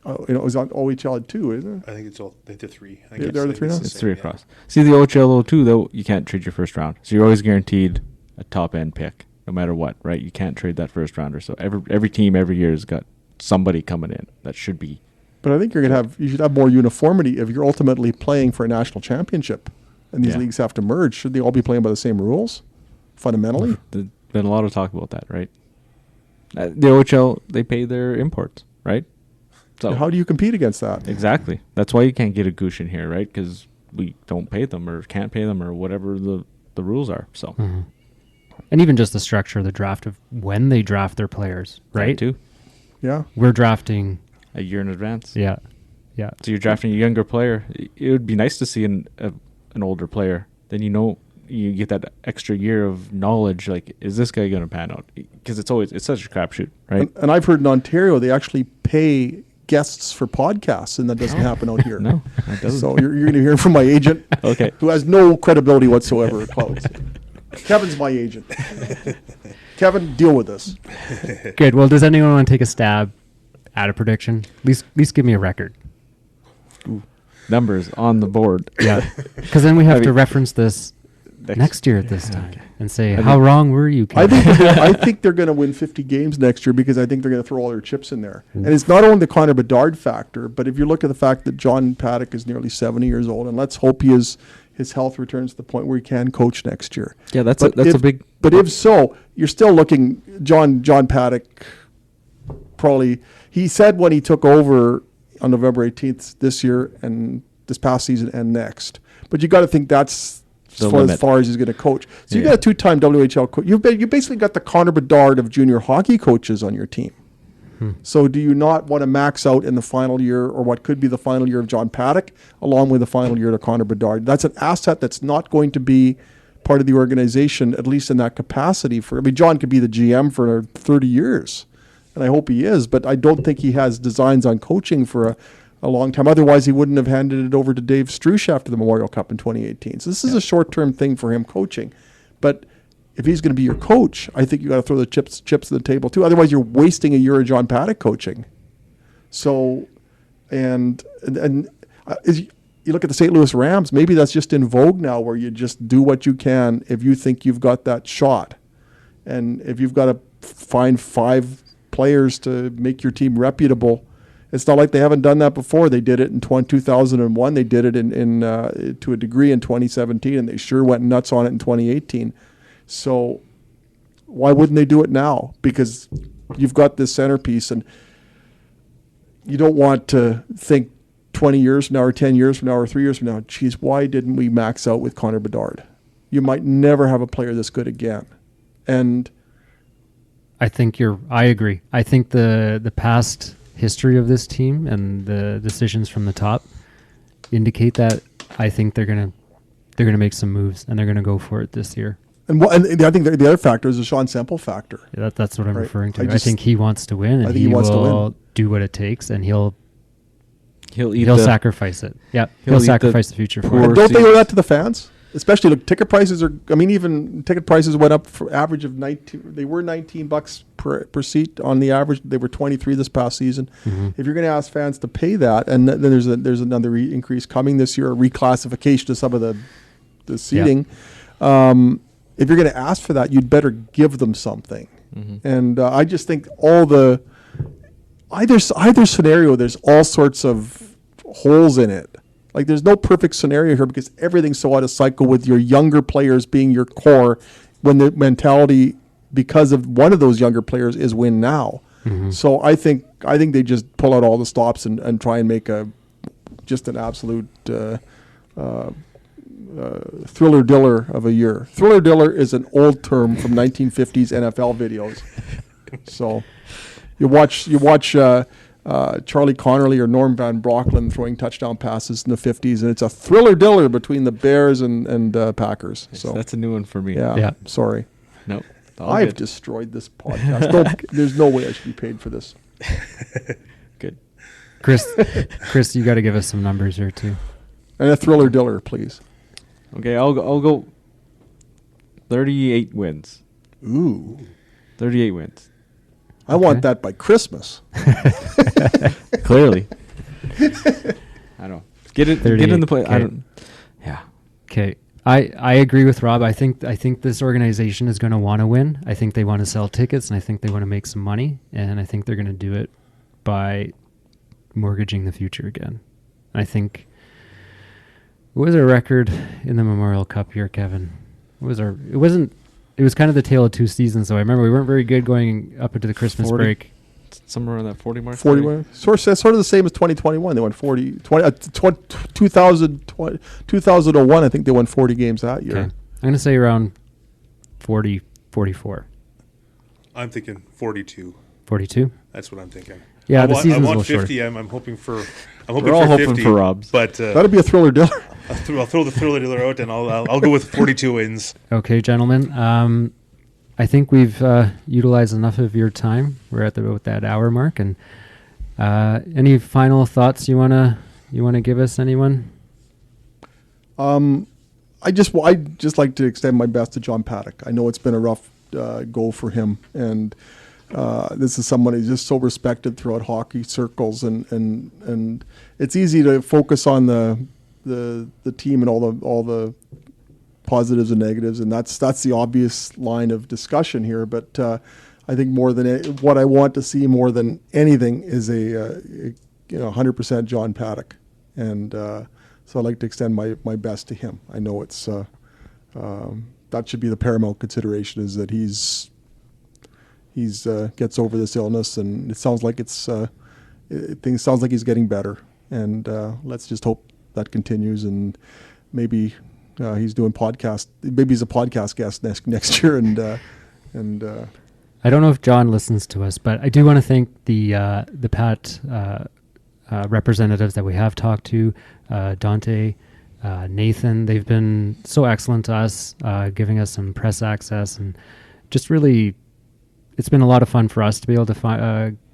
It was on OHL at two, isn't it? I think it's all. I think they're three. They're the three now. It's three across. See, the OHL too, though, you can't trade your first round, so you're always guaranteed a top end pick, no matter what, right? You can't trade that first rounder. So every team every year has got somebody coming in that should be. But I think you should have more uniformity if you're ultimately playing for a national championship, and these leagues have to merge. Should they all be playing by the same rules, fundamentally? There's been a lot of talk about that, right? The OHL, they pay their imports, right? So how do you compete against that? Exactly. That's why you can't get a Goosh in here, right? Because we don't pay them or can't pay them or whatever the rules are. So, and even just the structure of the draft of when they draft their players, right? Too. Yeah. We're drafting a year in advance. Yeah. So you're drafting a younger player. It would be nice to see an older player. Then you get that extra year of knowledge. Like, is this guy going to pan out? Because it's such a crapshoot, right? And I've heard in Ontario they actually pay guests for podcasts, and that doesn't happen out here. No, it doesn't. So you're going to hear from my agent, okay, who has no credibility whatsoever at Clouds. Kevin's my agent. Kevin, deal with this. Good. Well, does anyone want to take a stab at a prediction? At least give me a record. Ooh. Numbers on the board. Yeah, because then we have to reference this next year at this time and say, how wrong were you, Kevin? I think they're going to win 50 games next year because I think they're going to throw all their chips in there. And it's not only the Connor Bedard factor, but if you look at the fact that John Paddock is nearly 70 years old, and let's hope his health returns to the point where he can coach next year. Yeah, that's a big... But if so, you're still looking... John Paddock probably... He said when he took over on November 18th this year and this past season and next. But you got to think that's as far as he's going to coach. So you got a two-time WHL coach. You basically got the Connor Bedard of junior hockey coaches on your team. So do you not want to max out in the final year or what could be the final year of John Paddock along with the final year to Connor Bedard? That's an asset that's not going to be part of the organization, at least in that capacity. John could be the GM for 30 years, and I hope he is, but I don't think he has designs on coaching for a long time. Otherwise, he wouldn't have handed it over to Dave Strush after the Memorial Cup in 2018. So this is a short-term thing for him coaching. But if he's going to be your coach, I think you got to throw the chips on the table too. Otherwise, you're wasting a year of John Paddock coaching. So, and you look at the St. Louis Rams, maybe that's just in vogue now where you just do what you can if you think you've got that shot. And if you've got to find 5 players to make your team reputable, it's not like they haven't done that before. They did it in 2001. They did it in to a degree in 2017, and they sure went nuts on it in 2018. So why wouldn't they do it now? Because you've got this centerpiece, and you don't want to think 20 years from now or 10 years from now or 3 years from now, geez, why didn't we max out with Connor Bedard? You might never have a player this good again. And I agree. I think the past history of this team and the decisions from the top indicate that I think they're gonna make some moves and they're gonna go for it this year. And I think the other factor is the Sean Semple factor. Yeah, that's what I'm referring to. I think he wants to win, and he will do what it takes, and he'll He'll sacrifice it. Yeah, he'll he'll eat sacrifice the future for poor- it. And don't they owe that to the fans? Especially look, ticket prices are. I mean, even ticket prices went up for average of 19. They were $19 per seat on the average. They were 23 this past season. If you're going to ask fans to pay that, and then there's another increase coming this year, a reclassification of some of the seating. If you're going to ask for that, you'd better give them something. And I just think either scenario, there's all sorts of holes in it. Like there's no perfect scenario here because everything's so out of cycle with your younger players being your core when the mentality because of one of those younger players is win now. So I think they just pull out all the stops and try and make just an absolute thriller diller of a year. Thriller diller is an old term from 1950s NFL videos. So you watch Charlie Connerly or Norm Van Brocklin throwing touchdown passes in the 50s, and it's a thriller diller between the Bears and Packers. So that's a new one for me. Yeah. Sorry. Nope. I've destroyed this podcast. There's no way I should be paid for this. Good. Chris, you got to give us some numbers here too. And a thriller diller, please. Okay, I'll go 38 wins. Ooh. 38 wins. I want that by Christmas. Clearly. I don't know. Get in the play. Okay. I don't. Yeah. Okay. I agree with Rob. I think this organization is going to want to win. I think they want to sell tickets, and I think they want to make some money, and I think they're going to do it by mortgaging the future again. I think what was our record in the Memorial Cup year, Kevin? It was kind of the tale of two seasons, though. I remember we weren't very good going up into the Christmas 40? break. Somewhere around that 40 mark. 41. Sort of the same as 2021. They won 2001, I think they won 40 games that year. Okay. I'm going to say around 40, 44. I'm thinking 42. 42? That's what I'm thinking. Yeah, the I season's a want little 50. short. I'm hoping for. We're all hoping 50, for Rob's. But That'd be a thriller diller. I'll throw the thriller dealer out, and I'll go with 42 wins. Okay, gentlemen. I think we've utilized enough of your time. We're at about that hour mark, and any final thoughts you wanna give us, anyone? I just like to extend my best to John Paddock. I know it's been a rough go for him, and this is someone who's just so respected throughout hockey circles, and it's easy to focus on the team and all the positives and negatives, and that's the obvious line of discussion here. But I think more than what I want to see more than anything is a 100% John Paddock, and so I'd like to extend my best to him. I know it's that should be the paramount consideration, is that he's gets over this illness, and it sounds like things sounds like he's getting better, and let's just hope that continues, and maybe. He's doing podcast. Maybe he's a podcast guest next year, and I don't know if John listens to us, but I do want to thank the Pat representatives that we have talked to, Dante, Nathan. They've been so excellent to us, giving us some press access, and just really, it's been a lot of fun for us to be able to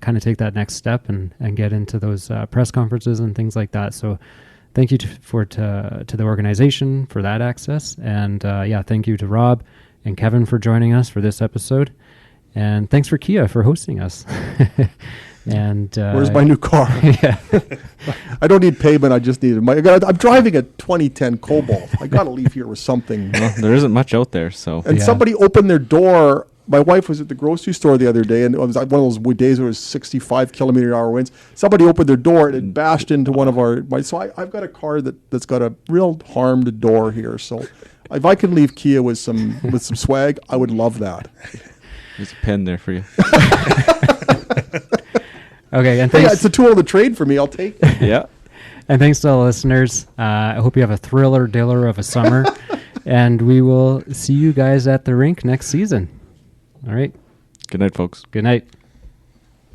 kind of take that next step and get into those press conferences and things like that. So. Thank you to the organization for that access, and thank you to Rob and Kevin for joining us for this episode, and thanks for Kia for hosting us. And where's my new car? Yeah. I don't need payment. I just need it. I'm driving a 2010 Cobalt. I got to leave here with something. Well, there isn't much out there, so. And somebody opened their door. My wife was at the grocery store the other day, and it was like one of those days where it was 65 kilometer-an-hour winds. Somebody opened their door, and it bashed into one of our. So I've got a car that's got a real harmed door here. So if I can leave Kia with some swag, I would love that. There's a pen there for you. Okay, and thanks. Yeah, it's a tool of the trade for me. I'll take it. Yeah. And thanks to all the listeners. I hope you have a thriller diller of a summer, and we will see you guys at the rink next season. All right. Good night, folks. Good night.